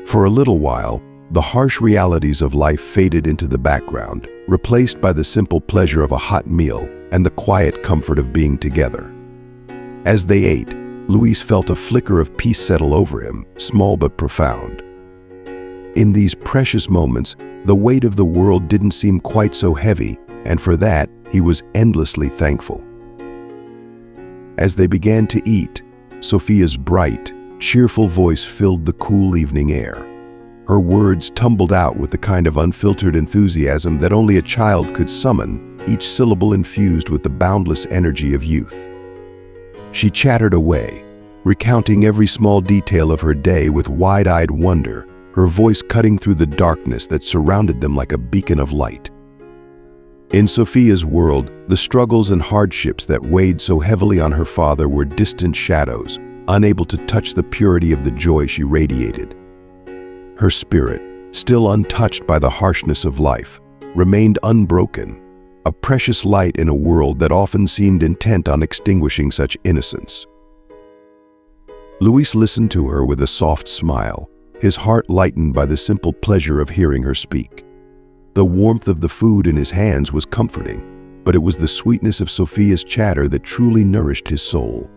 For a little while, the harsh realities of life faded into the background, replaced by the simple pleasure of a hot meal and the quiet comfort of being together. As they ate, Luis felt a flicker of peace settle over him, small but profound. In these precious moments, the weight of the world didn't seem quite so heavy, and for that, he was endlessly thankful. As they began to eat, Sophia's bright, cheerful voice filled the cool evening air. Her words tumbled out with the kind of unfiltered enthusiasm that only a child could summon, each syllable infused with the boundless energy of youth. She chattered away, recounting every small detail of her day with wide-eyed wonder, her voice cutting through the darkness that surrounded them like a beacon of light. In Sophia's world, the struggles and hardships that weighed so heavily on her father were distant shadows, unable to touch the purity of the joy she radiated. Her spirit, still untouched by the harshness of life, remained unbroken, a precious light in a world that often seemed intent on extinguishing such innocence. Luis listened to her with a soft smile, his heart lightened by the simple pleasure of hearing her speak. The warmth of the food in his hands was comforting, but it was the sweetness of Sophia's chatter that truly nourished his soul.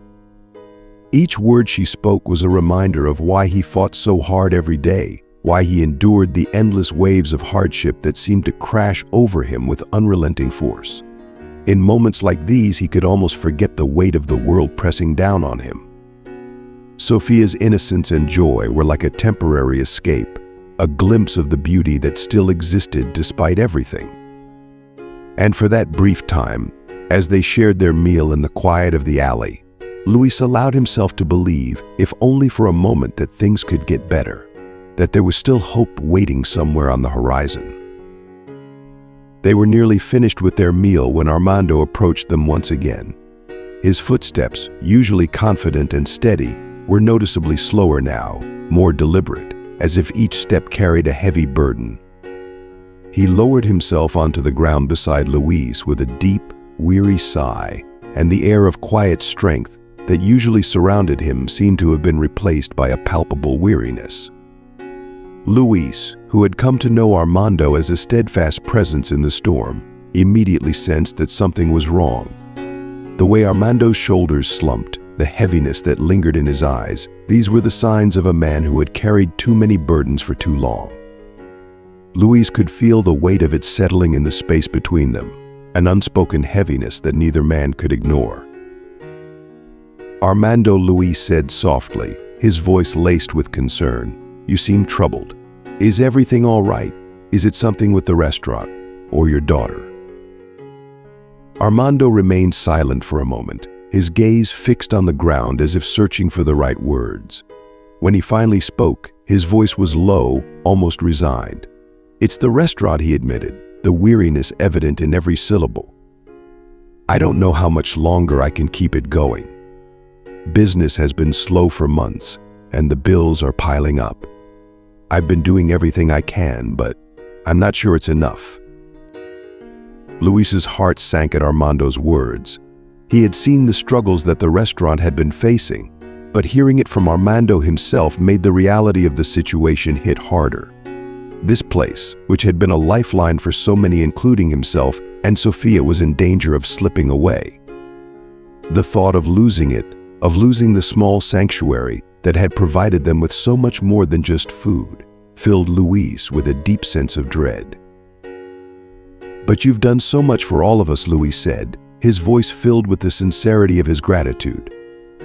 Each word she spoke was a reminder of why he fought so hard every day, why he endured the endless waves of hardship that seemed to crash over him with unrelenting force. In moments like these, he could almost forget the weight of the world pressing down on him. Sophia's innocence and joy were like a temporary escape, a glimpse of the beauty that still existed despite everything. And for that brief time, as they shared their meal in the quiet of the alley, Luis allowed himself to believe, if only for a moment, that things could get better, that there was still hope waiting somewhere on the horizon. They were nearly finished with their meal when Armando approached them once again. His footsteps, usually confident and steady, were noticeably slower now, more deliberate, as if each step carried a heavy burden. He lowered himself onto the ground beside Luis with a deep, weary sigh, and the air of quiet strength that usually surrounded him seemed to have been replaced by a palpable weariness. Luis, who had come to know Armando as a steadfast presence in the storm, immediately sensed that something was wrong. The way Armando's shoulders slumped, the heaviness that lingered in his eyes, these were the signs of a man who had carried too many burdens for too long. Luis could feel the weight of it settling in the space between them, an unspoken heaviness that neither man could ignore. "Armando," Luis said softly, his voice laced with concern, "you seem troubled. Is everything all right? Is it something with the restaurant or your daughter?" Armando remained silent for a moment, his gaze fixed on the ground as if searching for the right words. When he finally spoke, his voice was low, almost resigned. "It's the restaurant," he admitted, the weariness evident in every syllable. "I don't know how much longer I can keep it going. Business has been slow for months, and the bills are piling up. I've been doing everything I can, but I'm not sure it's enough." Luis's heart sank at Armando's words. He had seen the struggles that the restaurant had been facing, but hearing it from Armando himself made the reality of the situation hit harder. This place, which had been a lifeline for so many including himself and Sophia, was in danger of slipping away. The thought of losing it, of losing the small sanctuary that had provided them with so much more than just food, filled Luis with a deep sense of dread. "But you've done so much for all of us," Luis said, his voice filled with the sincerity of his gratitude.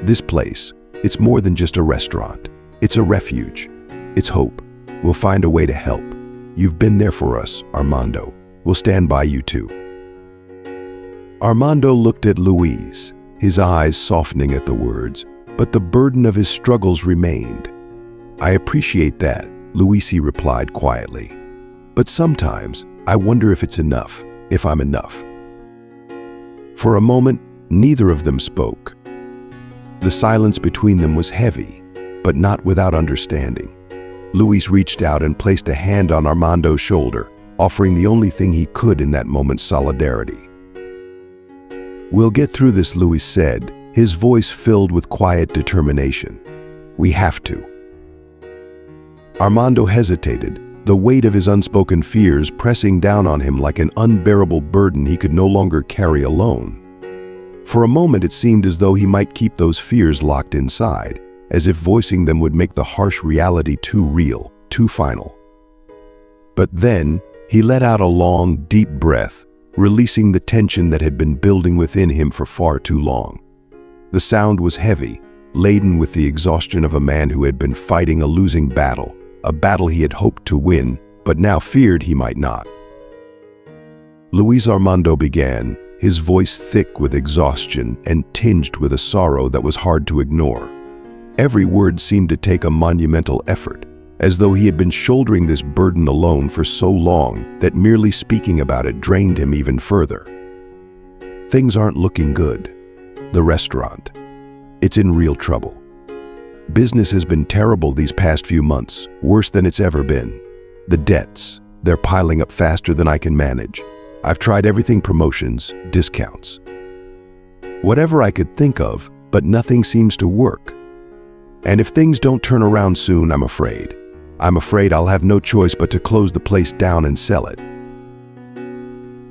"This place, it's more than just a restaurant. It's a refuge. It's hope. We'll find a way to help. You've been there for us, Armando. We'll stand by you too." Armando looked at Luis, his eyes softening at the words, but the burden of his struggles remained. "I appreciate that," Luis replied quietly. "But sometimes I wonder if it's enough, if I'm enough." For a moment, neither of them spoke. The silence between them was heavy, but not without understanding. Luis reached out and placed a hand on Armando's shoulder, offering the only thing he could in that moment's solidarity. "We'll get through this," Luis said, his voice filled with quiet determination. "We have to." Armando hesitated, the weight of his unspoken fears pressing down on him like an unbearable burden he could no longer carry alone. For a moment it seemed as though he might keep those fears locked inside, as if voicing them would make the harsh reality too real, too final. But then, he let out a long, deep breath, releasing the tension that had been building within him for far too long. The sound was heavy, laden with the exhaustion of a man who had been fighting a losing battle, a battle he had hoped to win, but now feared he might not. Luis Armando began, his voice thick with exhaustion and tinged with a sorrow that was hard to ignore. Every word seemed to take a monumental effort, as though he had been shouldering this burden alone for so long that merely speaking about it drained him even further. Things aren't looking good. The restaurant. It's in real trouble. Business has been terrible these past few months, worse than it's ever been. The debts, they're piling up faster than I can manage. I've tried everything, promotions, discounts. Whatever I could think of, but nothing seems to work. And if things don't turn around soon, I'm afraid I'll have no choice but to close the place down and sell it.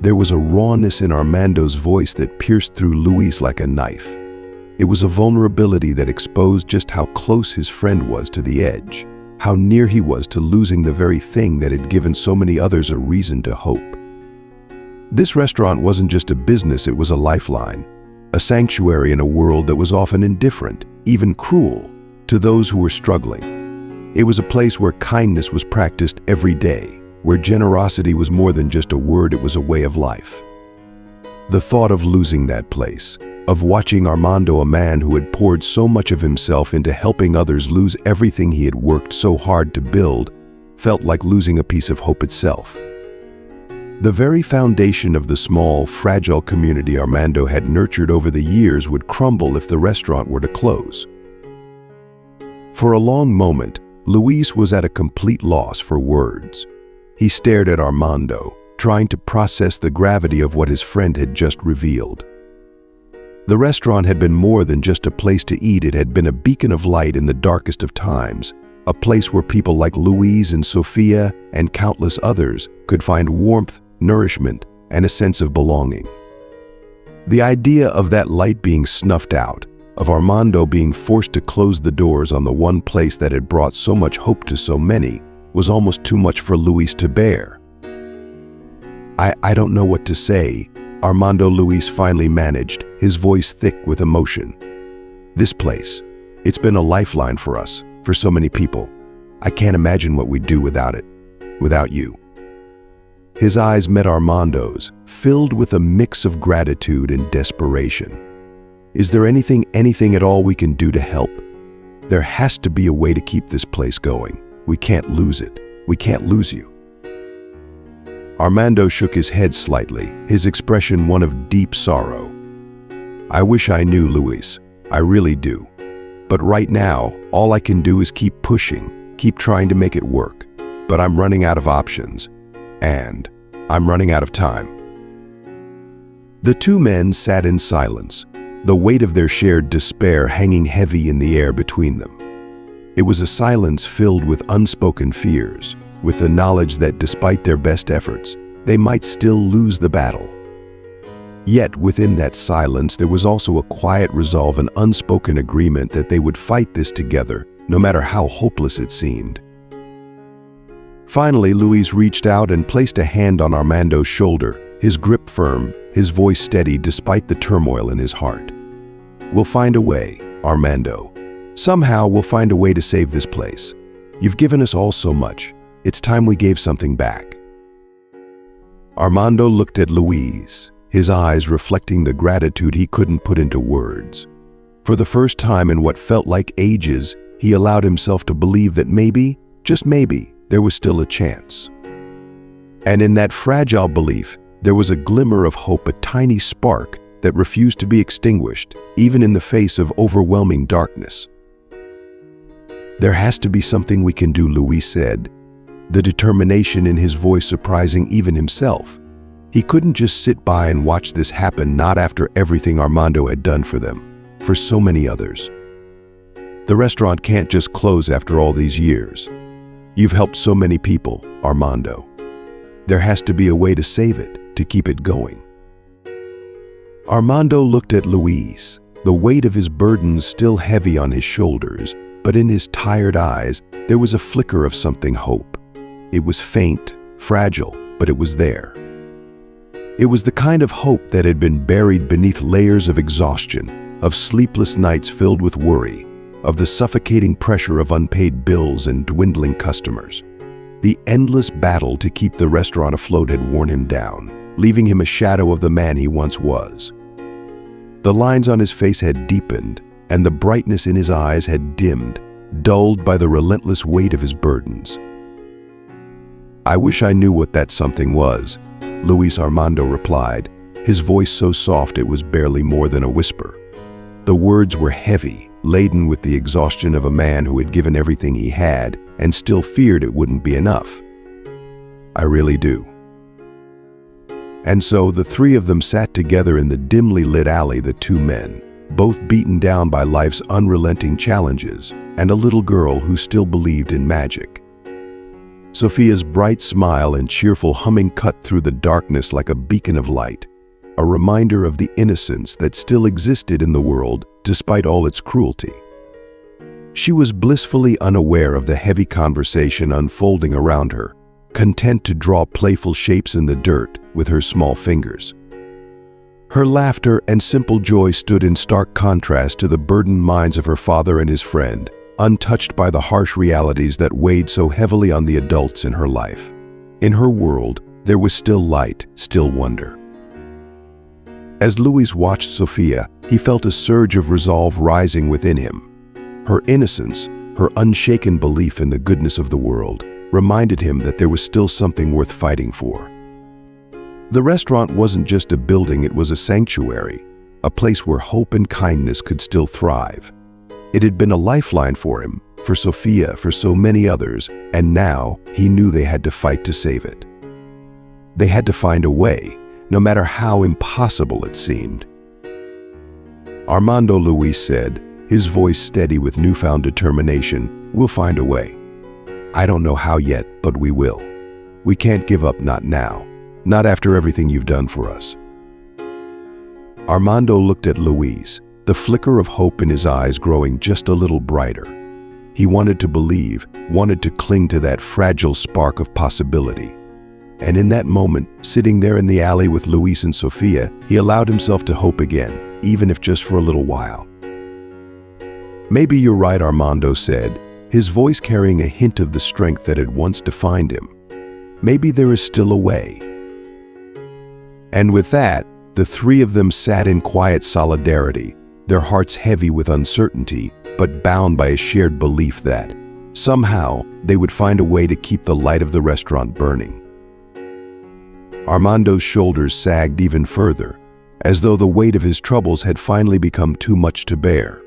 There was a rawness in Armando's voice that pierced through Luis like a knife. It was a vulnerability that exposed just how close his friend was to the edge, how near he was to losing the very thing that had given so many others a reason to hope. This restaurant wasn't just a business, it was a lifeline, a sanctuary in a world that was often indifferent, even cruel, to those who were struggling. It was a place where kindness was practiced every day, where generosity was more than just a word, it was a way of life. The thought of losing that place, of watching Armando, a man who had poured so much of himself into helping others, lose everything he had worked so hard to build, felt like losing a piece of hope itself. The very foundation of the small, fragile community Armando had nurtured over the years would crumble if the restaurant were to close. For a long moment, Luis was at a complete loss for words. He stared at Armando, trying to process the gravity of what his friend had just revealed. The restaurant had been more than just a place to eat, it had been a beacon of light in the darkest of times, a place where people like Luis and Sofia and countless others could find warmth, nourishment, and a sense of belonging. The idea of that light being snuffed out, of Armando being forced to close the doors on the one place that had brought so much hope to so many, was almost too much for Luis to bear. I don't know what to say, Armando Luis finally managed, his voice thick with emotion. This place, it's been a lifeline for us, for so many people. I can't imagine what we'd do without it, without you. His eyes met Armando's, filled with a mix of gratitude and desperation. Is there anything at all we can do to help? There has to be a way to keep this place going. We can't lose it. We can't lose you. Armando shook his head slightly, his expression one of deep sorrow. I wish I knew, Luis. I really do. But right now, all I can do is keep pushing, keep trying to make it work. But I'm running out of options. And I'm running out of time. The two men sat in silence, the weight of their shared despair hanging heavy in the air between them. It was a silence filled with unspoken fears, with the knowledge that despite their best efforts, they might still lose the battle. Yet within that silence, there was also a quiet resolve, an unspoken agreement that they would fight this together, no matter how hopeless it seemed. Finally, Luis reached out and placed a hand on Armando's shoulder, his grip firm, his voice steady despite the turmoil in his heart. We'll find a way, Armando. Somehow we'll find a way to save this place. You've given us all so much. It's time we gave something back. Armando looked at Luis, his eyes reflecting the gratitude he couldn't put into words. For the first time in what felt like ages, he allowed himself to believe that maybe, just maybe, there was still a chance. And in that fragile belief, there was a glimmer of hope, a tiny spark that refused to be extinguished, even in the face of overwhelming darkness. There has to be something we can do, Luis said, the determination in his voice surprising even himself. He couldn't just sit by and watch this happen, not after everything Armando had done for them, for so many others. The restaurant can't just close after all these years. You've helped so many people, Armando. There has to be a way to save it, to keep it going." Armando looked at Luis, the weight of his burdens still heavy on his shoulders, but in his tired eyes there was a flicker of something hope. It was faint, fragile, but it was there. It was the kind of hope that had been buried beneath layers of exhaustion, of sleepless nights filled with worry, of the suffocating pressure of unpaid bills and dwindling customers. The endless battle to keep the restaurant afloat had worn him down, leaving him a shadow of the man he once was. The lines on his face had deepened, and the brightness in his eyes had dimmed, dulled by the relentless weight of his burdens. "I wish I knew what that something was," Luis Armando replied, his voice so soft it was barely more than a whisper. The words were heavy, laden with the exhaustion of a man who had given everything he had and still feared it wouldn't be enough. "I really do." And so the three of them sat together in the dimly lit alley, the two men, both beaten down by life's unrelenting challenges, and a little girl who still believed in magic. Sophia's bright smile and cheerful humming cut through the darkness like a beacon of light, a reminder of the innocence that still existed in the world despite all its cruelty. She was blissfully unaware of the heavy conversation unfolding around her, content to draw playful shapes in the dirt with her small fingers. Her laughter and simple joy stood in stark contrast to the burdened minds of her father and his friend, untouched by the harsh realities that weighed so heavily on the adults in her life. In her world, there was still light, still wonder. As Luis watched Sophia, he felt a surge of resolve rising within him. Her innocence, her unshaken belief in the goodness of the world, reminded him that there was still something worth fighting for. The restaurant wasn't just a building, it was a sanctuary, a place where hope and kindness could still thrive. It had been a lifeline for him, for Sophia, for so many others, and now he knew they had to fight to save it. They had to find a way, no matter how impossible it seemed. "Armando," Luis said, his voice steady with newfound determination, "we'll find a way. I don't know how yet, but we will. We can't give up, not now. Not after everything you've done for us." Armando looked at Luis, the flicker of hope in his eyes growing just a little brighter. He wanted to believe, wanted to cling to that fragile spark of possibility. And in that moment, sitting there in the alley with Luis and Sophia, he allowed himself to hope again, even if just for a little while. "Maybe you're right," Armando said, his voice carrying a hint of the strength that had once defined him. "Maybe there is still a way." And with that, the three of them sat in quiet solidarity, their hearts heavy with uncertainty, but bound by a shared belief that, somehow, they would find a way to keep the light of the restaurant burning. Armando's shoulders sagged even further, as though the weight of his troubles had finally become too much to bear.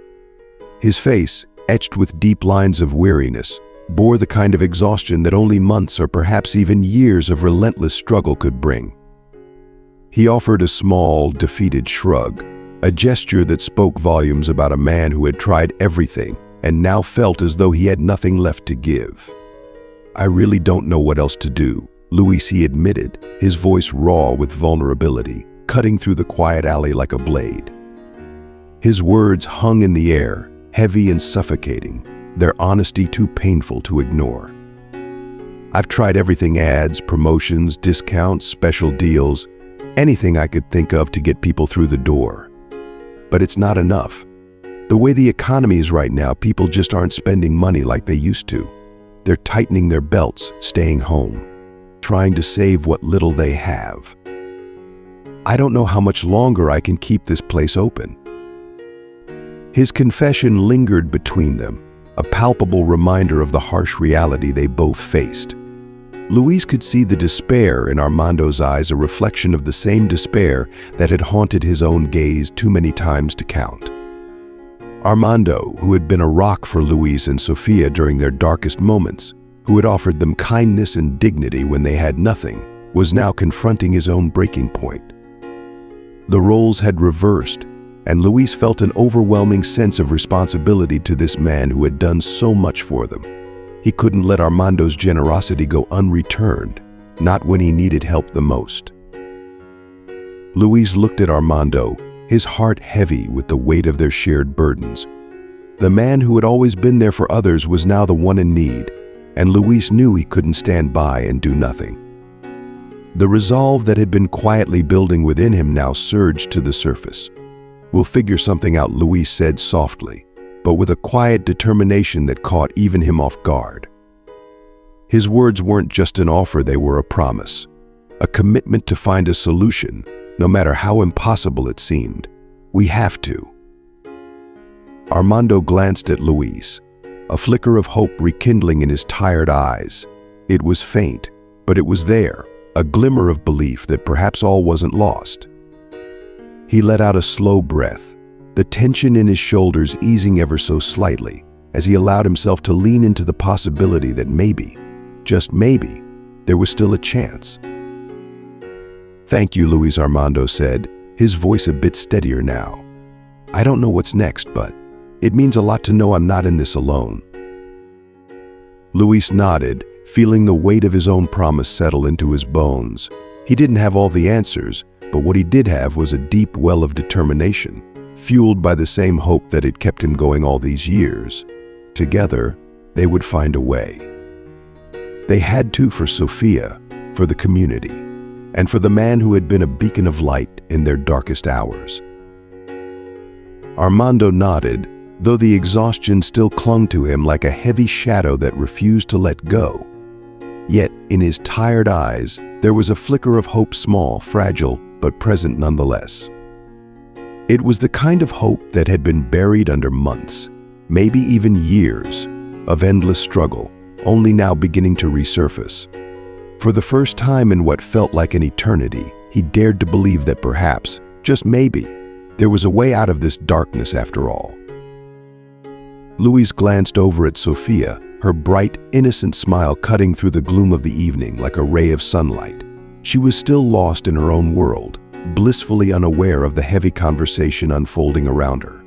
His face, etched with deep lines of weariness, bore the kind of exhaustion that only months or perhaps even years of relentless struggle could bring. He offered a small, defeated shrug, a gesture that spoke volumes about a man who had tried everything and now felt as though he had nothing left to give. "I really don't know what else to do," Luis, he admitted, his voice raw with vulnerability, cutting through the quiet alley like a blade. His words hung in the air, heavy and suffocating, their honesty too painful to ignore. "I've tried everything: ads, promotions, discounts, special deals, anything I could think of to get people through the door. But it's not enough. The way the economy is right now, people just aren't spending money like they used to. They're tightening their belts, staying home, trying to save what little they have. I don't know how much longer I can keep this place open." His confession lingered between them, a palpable reminder of the harsh reality they both faced. Luis could see the despair in Armando's eyes, a reflection of the same despair that had haunted his own gaze too many times to count. Armando, who had been a rock for Luis and Sophia during their darkest moments, who had offered them kindness and dignity when they had nothing, was now confronting his own breaking point. The roles had reversed, and Luis felt an overwhelming sense of responsibility to this man who had done so much for them. He couldn't let Armando's generosity go unreturned, not when he needed help the most. Luis looked at Armando, his heart heavy with the weight of their shared burdens. The man who had always been there for others was now the one in need, and Luis knew he couldn't stand by and do nothing. The resolve that had been quietly building within him now surged to the surface. "We'll figure something out," Luis said softly, but with a quiet determination that caught even him off guard. His words weren't just an offer, they were a promise, a commitment to find a solution, no matter how impossible it seemed. "We have to." Armando glanced at Luis, a flicker of hope rekindling in his tired eyes. It was faint, but it was there, a glimmer of belief that perhaps all wasn't lost. He let out a slow breath, the tension in his shoulders easing ever so slightly as he allowed himself to lean into the possibility that maybe, just maybe, there was still a chance. "Thank you, Luis," Armando said, his voice a bit steadier now. "I don't know what's next, but it means a lot to know I'm not in this alone." Luis nodded, feeling the weight of his own promise settle into his bones. He didn't have all the answers, but what he did have was a deep well of determination, fueled by the same hope that had kept him going all these years. Together, they would find a way. They had to for Sofia, for the community, and for the man who had been a beacon of light in their darkest hours. Armando nodded, though the exhaustion still clung to him like a heavy shadow that refused to let go. Yet, in his tired eyes, there was a flicker of hope, small, fragile, but present nonetheless. It was the kind of hope that had been buried under months, maybe even years, of endless struggle, only now beginning to resurface. For the first time in what felt like an eternity, he dared to believe that perhaps, just maybe, there was a way out of this darkness after all. Luis glanced over at Sofia, her bright, innocent smile cutting through the gloom of the evening like a ray of sunlight. She was still lost in her own world, blissfully unaware of the heavy conversation unfolding around her.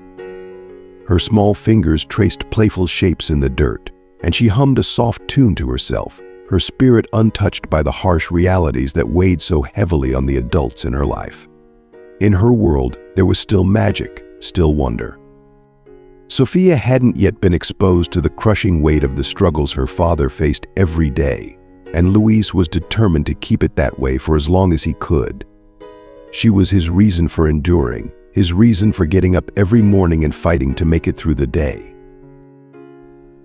Her small fingers traced playful shapes in the dirt, and she hummed a soft tune to herself, her spirit untouched by the harsh realities that weighed so heavily on the adults in her life. In her world, there was still magic, still wonder. Sofia hadn't yet been exposed to the crushing weight of the struggles her father faced every day, and Luis was determined to keep it that way for as long as he could. She was his reason for enduring, his reason for getting up every morning and fighting to make it through the day.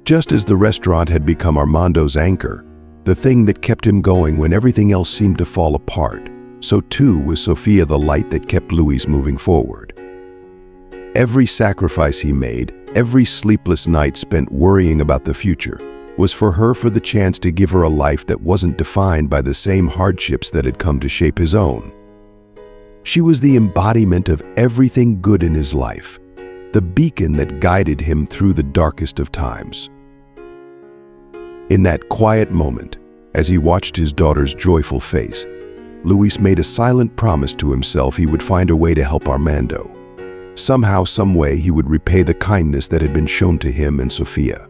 Just as the restaurant had become Armando's anchor, the thing that kept him going when everything else seemed to fall apart, so too was Sofia the light that kept Luis moving forward. Every sacrifice he made, every sleepless night spent worrying about the future, was for the chance to give her a life that wasn't defined by the same hardships that had come to shape his own. She was the embodiment of everything good in his life, the beacon that guided him through the darkest of times. In that quiet moment, as he watched his daughter's joyful face, Luis made a silent promise to himself he would find a way to help Armando. Somehow, some way, he would repay the kindness that had been shown to him and Sofia.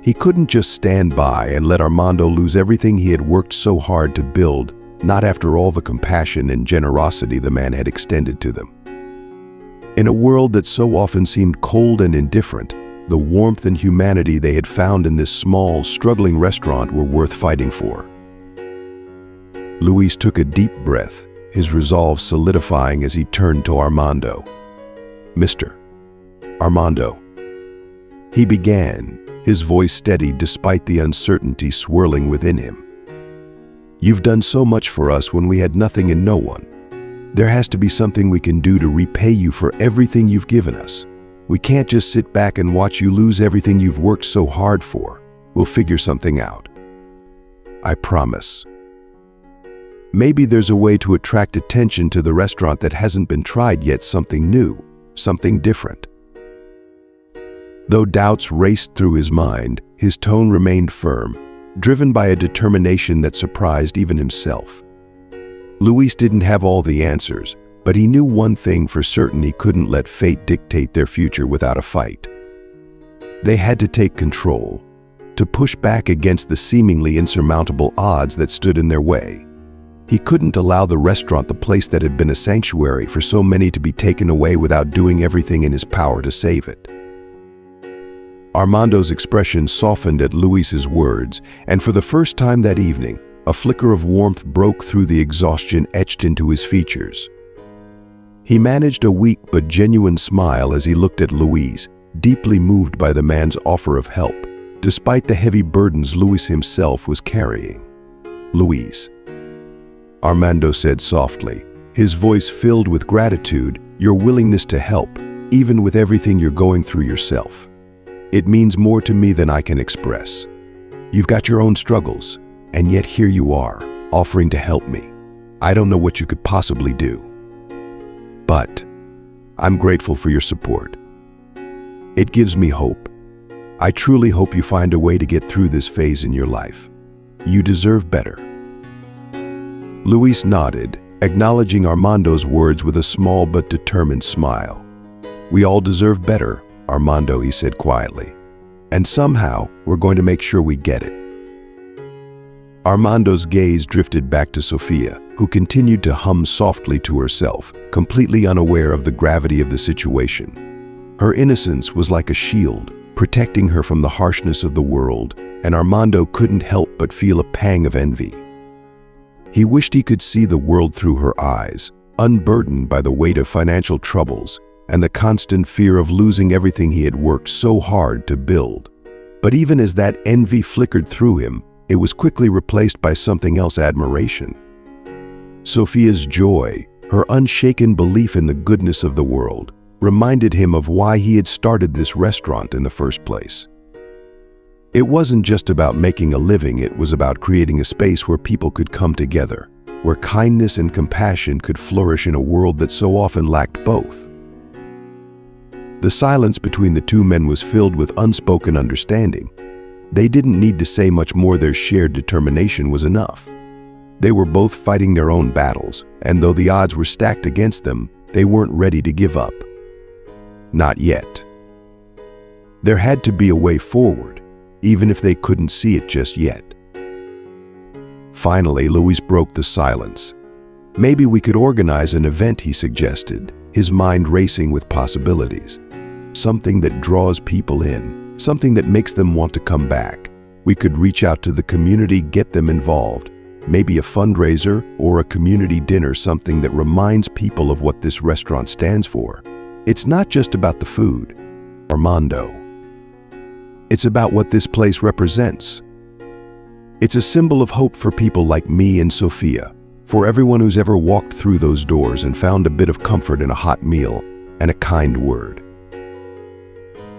He couldn't just stand by and let Armando lose everything he had worked so hard to build, not after all the compassion and generosity the man had extended to them. In a world that so often seemed cold and indifferent, the warmth and humanity they had found in this small, struggling restaurant were worth fighting for. Luis took a deep breath, his resolve solidifying as he turned to Armando. "Mr. Armando," he began, his voice steady despite the uncertainty swirling within him. "You've done so much for us when we had nothing and no one. There has to be something we can do to repay you for everything you've given us. We can't just sit back and watch you lose everything you've worked so hard for. We'll figure something out. I promise. Maybe there's a way to attract attention to the restaurant that hasn't been tried yet, something new, something different." Though doubts raced through his mind, his tone remained firm, driven by a determination that surprised even himself. Luis didn't have all the answers, but he knew one thing for certain: he couldn't let fate dictate their future without a fight. They had to take control, to push back against the seemingly insurmountable odds that stood in their way. He couldn't allow the restaurant, the place that had been a sanctuary for so many, to be taken away without doing everything in his power to save it. Armando's expression softened at Luis's words, and for the first time that evening, a flicker of warmth broke through the exhaustion etched into his features. He managed a weak but genuine smile as he looked at Luis, deeply moved by the man's offer of help, despite the heavy burdens Luis himself was carrying. "Luis," Armando said softly, his voice filled with gratitude, "your willingness to help, even with everything you're going through yourself. It means more to me than I can express. You've got your own struggles, and yet here you are, offering to help me. I don't know what you could possibly do. But I'm grateful for your support. It gives me hope. I truly hope you find a way to get through this phase in your life. You deserve better." Luis nodded, acknowledging Armando's words with a small but determined smile. "We all deserve better, Armando," he said quietly. "And somehow, we're going to make sure we get it." Armando's gaze drifted back to Sofia, who continued to hum softly to herself, completely unaware of the gravity of the situation. Her innocence was like a shield, protecting her from the harshness of the world, and Armando couldn't help but feel a pang of envy. He wished he could see the world through her eyes, unburdened by the weight of financial troubles and the constant fear of losing everything he had worked so hard to build. But even as that envy flickered through him, it was quickly replaced by something else: admiration. Sofia's joy, her unshaken belief in the goodness of the world, reminded him of why he had started this restaurant in the first place. It wasn't just about making a living, it was about creating a space where people could come together, where kindness and compassion could flourish in a world that so often lacked both. The silence between the two men was filled with unspoken understanding. They didn't need to say much more, their shared determination was enough. They were both fighting their own battles, and though the odds were stacked against them, they weren't ready to give up. Not yet. There had to be a way forward, even if they couldn't see it just yet. Finally, Luis broke the silence. "Maybe we could organize an event," he suggested, his mind racing with possibilities. "Something that draws people in, something that makes them want to come back. We could reach out to the community, get them involved. Maybe a fundraiser or a community dinner, something that reminds people of what this restaurant stands for. It's not just about the food, Armando. It's about what this place represents. It's a symbol of hope for people like me and Sofia, for everyone who's ever walked through those doors and found a bit of comfort in a hot meal and a kind word."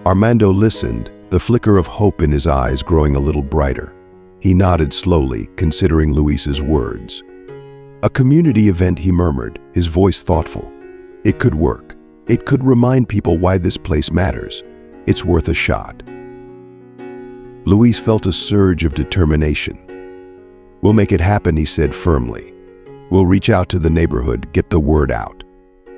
Armando listened, the flicker of hope in his eyes growing a little brighter. He nodded slowly, considering Luis's words. "A community event," he murmured, his voice thoughtful. "It could work. It could remind people why this place matters. It's worth a shot." Luis felt a surge of determination. "We'll make it happen," he said firmly. "We'll reach out to the neighborhood, get the word out.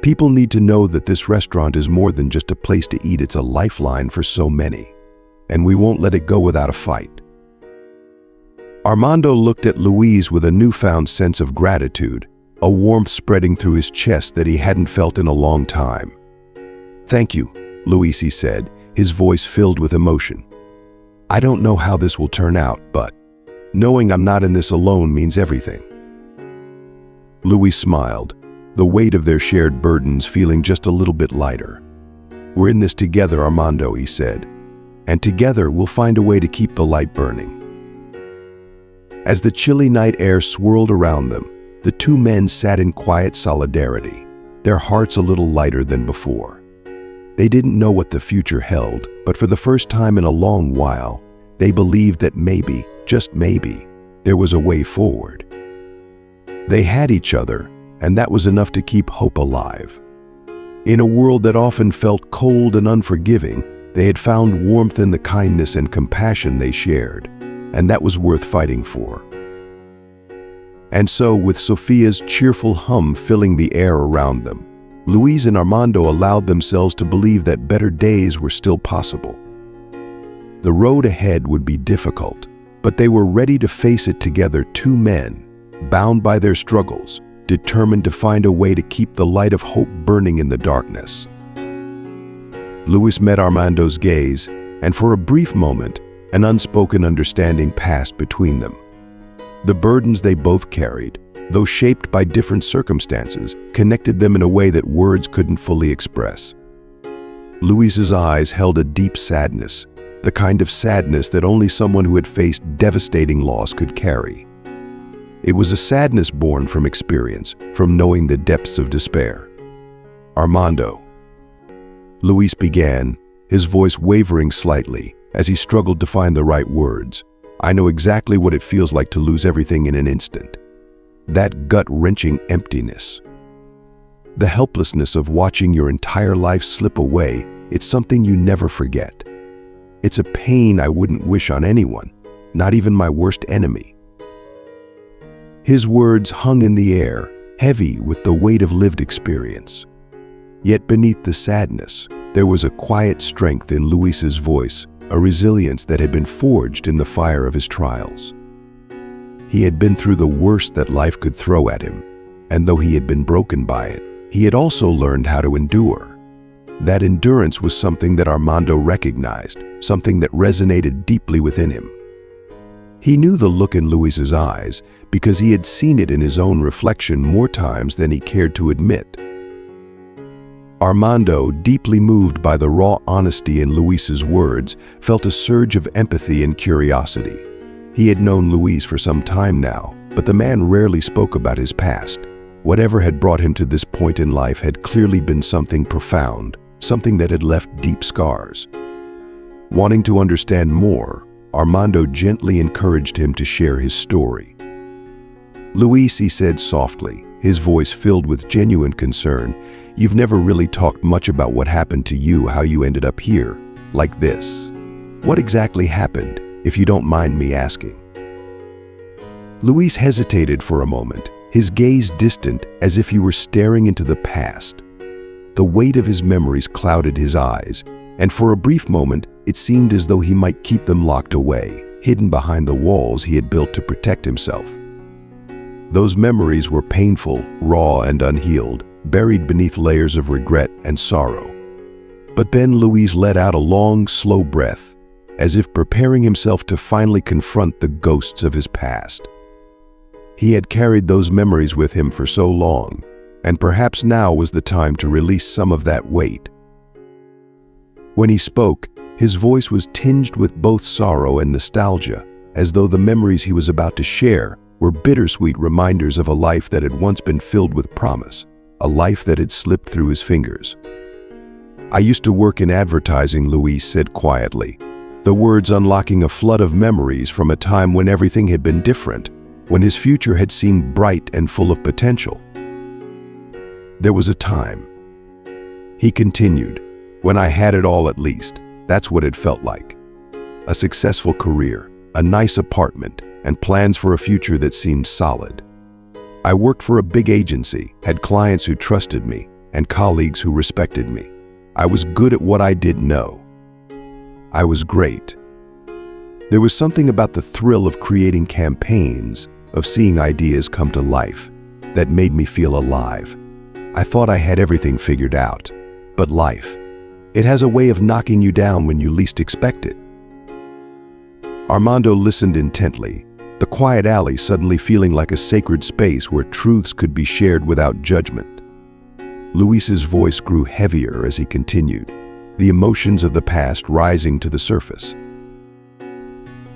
People need to know that this restaurant is more than just a place to eat, it's a lifeline for so many. And we won't let it go without a fight." Armando looked at Luis with a newfound sense of gratitude, a warmth spreading through his chest that he hadn't felt in a long time. "Thank you, Luis," he said, his voice filled with emotion. "I don't know how this will turn out, but knowing I'm not in this alone means everything." Luis smiled, the weight of their shared burdens feeling just a little bit lighter. "We're in this together, Armando," he said, "and together we'll find a way to keep the light burning." As the chilly night air swirled around them, the two men sat in quiet solidarity, their hearts a little lighter than before. They didn't know what the future held, but for the first time in a long while, they believed that maybe, just maybe, there was a way forward. They had each other, and that was enough to keep hope alive. In a world that often felt cold and unforgiving, they had found warmth in the kindness and compassion they shared, and that was worth fighting for. And so, with Sofia's cheerful hum filling the air around them, Luis and Armando allowed themselves to believe that better days were still possible. The road ahead would be difficult, but they were ready to face it together, two men, bound by their struggles, determined to find a way to keep the light of hope burning in the darkness. Luis met Armando's gaze, and for a brief moment, an unspoken understanding passed between them. The burdens they both carried, though shaped by different circumstances, connected them in a way that words couldn't fully express. Luis's eyes held a deep sadness, the kind of sadness that only someone who had faced devastating loss could carry. It was a sadness born from experience, from knowing the depths of despair. "Armando," Luis began, his voice wavering slightly as he struggled to find the right words. "I know exactly what it feels like to lose everything in an instant. That gut-wrenching emptiness. The helplessness of watching your entire life slip away, it's something you never forget. It's a pain I wouldn't wish on anyone, not even my worst enemy." His words hung in the air, heavy with the weight of lived experience. Yet beneath the sadness, there was a quiet strength in Luis's voice, a resilience that had been forged in the fire of his trials. He had been through the worst that life could throw at him, and though he had been broken by it, he had also learned how to endure. That endurance was something that Armando recognized, something that resonated deeply within him. He knew the look in Luis's eyes because he had seen it in his own reflection more times than he cared to admit. Armando, deeply moved by the raw honesty in Luis's words, felt a surge of empathy and curiosity. He had known Luis for some time now, but the man rarely spoke about his past. Whatever had brought him to this point in life had clearly been something profound, something that had left deep scars. Wanting to understand more, Armando gently encouraged him to share his story. "Luis," he said softly, his voice filled with genuine concern, "you've never really talked much about what happened to you, how you ended up here, like this. What exactly happened, if you don't mind me asking?" Luis hesitated for a moment, his gaze distant as if he were staring into the past. The weight of his memories clouded his eyes, and for a brief moment, it seemed as though he might keep them locked away, hidden behind the walls he had built to protect himself. Those memories were painful, raw, and unhealed, buried beneath layers of regret and sorrow. But then Luis let out a long, slow breath, as if preparing himself to finally confront the ghosts of his past. He had carried those memories with him for so long, and perhaps now was the time to release some of that weight. When he spoke, his voice was tinged with both sorrow and nostalgia, as though the memories he was about to share were bittersweet reminders of a life that had once been filled with promise, a life that had slipped through his fingers. "I used to work in advertising," Luis said quietly, the words unlocking a flood of memories from a time when everything had been different, when his future had seemed bright and full of potential. "There was a time," he continued, "when I had it all, at least. That's what it felt like. A successful career, a nice apartment, and plans for a future that seemed solid. I worked for a big agency, had clients who trusted me, and colleagues who respected me. I was good at what I did know. I was great. There was something about the thrill of creating campaigns, of seeing ideas come to life, that made me feel alive. I thought I had everything figured out. But life, it has a way of knocking you down when you least expect it." Armando listened intently, the quiet alley suddenly feeling like a sacred space where truths could be shared without judgment. Luis's voice grew heavier as he continued, the emotions of the past rising to the surface.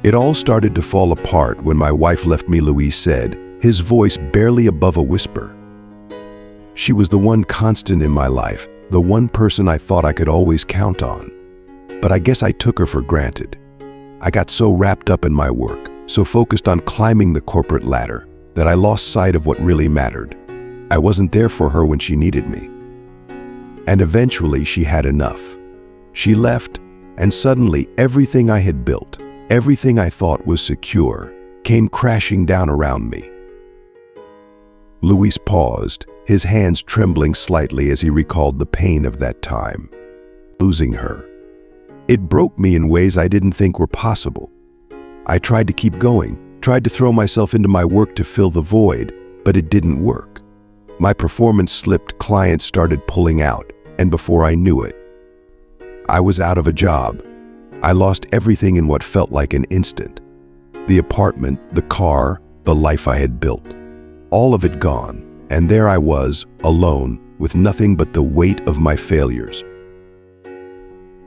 "It all started to fall apart when my wife left me," Luis said, his voice barely above a whisper. "She was the one constant in my life, the one person I thought I could always count on. But I guess I took her for granted. I got so wrapped up in my work, so focused on climbing the corporate ladder, that I lost sight of what really mattered. I wasn't there for her when she needed me. And eventually she had enough. She left, and suddenly everything I had built, everything I thought was secure, came crashing down around me." Luis paused, his hands trembling slightly as he recalled the pain of that time. Losing her. It broke me in ways I didn't think were possible. I tried to keep going, tried to throw myself into my work to fill the void, but it didn't work. My performance slipped, clients started pulling out, and before I knew it, I was out of a job. I lost everything in what felt like an instant. The apartment, the car, the life I had built. All of it gone, and there I was, alone, with nothing but the weight of my failures.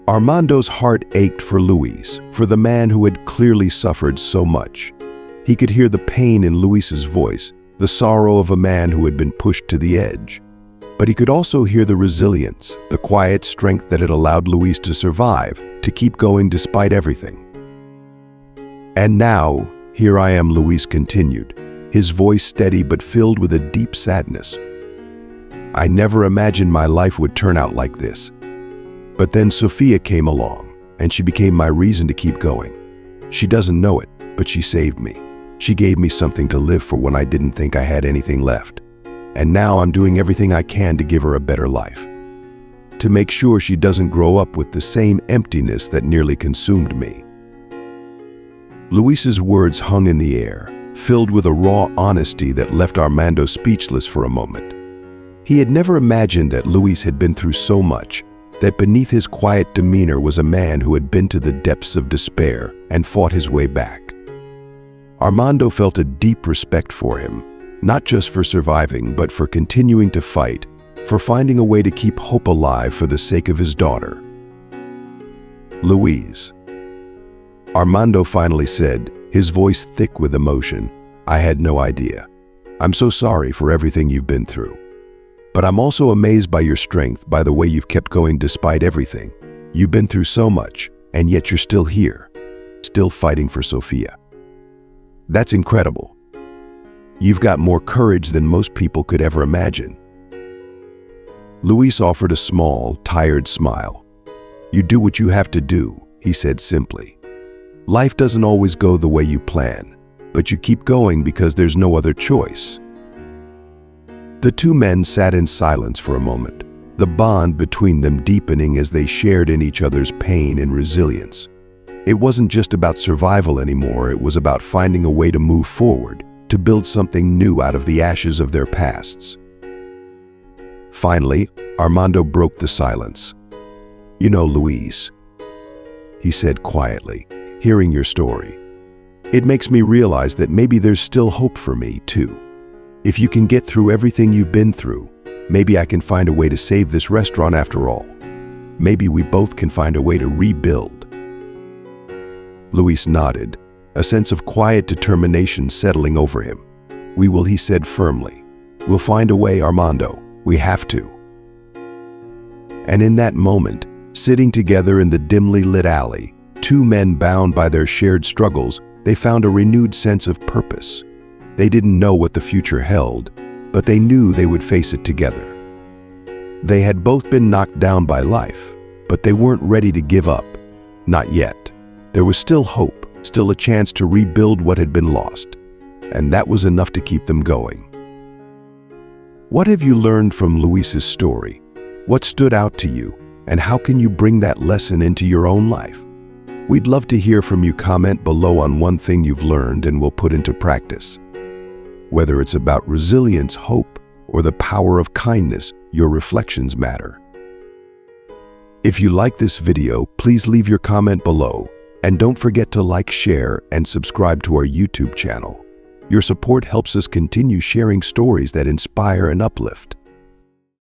Armando's heart ached for Luis, for the man who had clearly suffered so much. He could hear the pain in Luis's voice, the sorrow of a man who had been pushed to the edge. But he could also hear the resilience, the quiet strength that had allowed Luis to survive, to keep going despite everything. And now, here I am, Luis continued, his voice steady but filled with a deep sadness. I never imagined my life would turn out like this. But then Sophia came along, and she became my reason to keep going. She doesn't know it, but she saved me. She gave me something to live for when I didn't think I had anything left. And now I'm doing everything I can to give her a better life. To make sure she doesn't grow up with the same emptiness that nearly consumed me. Luis's words hung in the air, filled with a raw honesty that left Armando speechless for a moment. He had never imagined that Luis had been through so much, that beneath his quiet demeanor was a man who had been to the depths of despair and fought his way back. Armando felt a deep respect for him, not just for surviving, but for continuing to fight, for finding a way to keep hope alive for the sake of his daughter. Luis. Armando finally said, his voice thick with emotion, I had no idea. I'm so sorry for everything you've been through. But I'm also amazed by your strength, by the way you've kept going despite everything. You've been through so much, and yet you're still here, still fighting for Sophia. That's incredible. You've got more courage than most people could ever imagine. Luis offered a small, tired smile. You do what you have to do, he said simply. Life doesn't always go the way you plan, but you keep going because there's no other choice. The two men sat in silence for a moment, the bond between them deepening as they shared in each other's pain and resilience. It wasn't just about survival anymore, it was about finding a way to move forward, to build something new out of the ashes of their pasts. Finally, Armando broke the silence. You know, Luis, he said quietly, hearing your story, it makes me realize that maybe there's still hope for me, too. If you can get through everything you've been through, maybe I can find a way to save this restaurant after all. Maybe we both can find a way to rebuild. Luis nodded, a sense of quiet determination settling over him. We will, he said firmly. We'll find a way, Armando. We have to. And in that moment, sitting together in the dimly lit alley, two men bound by their shared struggles, they found a renewed sense of purpose. They didn't know what the future held, but they knew they would face it together. They had both been knocked down by life, but they weren't ready to give up. Not yet. There was still hope, still a chance to rebuild what had been lost. And that was enough to keep them going. What have you learned from Luis's story? What stood out to you? And how can you bring that lesson into your own life? We'd love to hear from you. Comment below on one thing you've learned and we'll put into practice. Whether it's about resilience, hope, or the power of kindness, your reflections matter. If you like this video, please leave your comment below. And don't forget to like, share, and subscribe to our YouTube channel. Your support helps us continue sharing stories that inspire and uplift.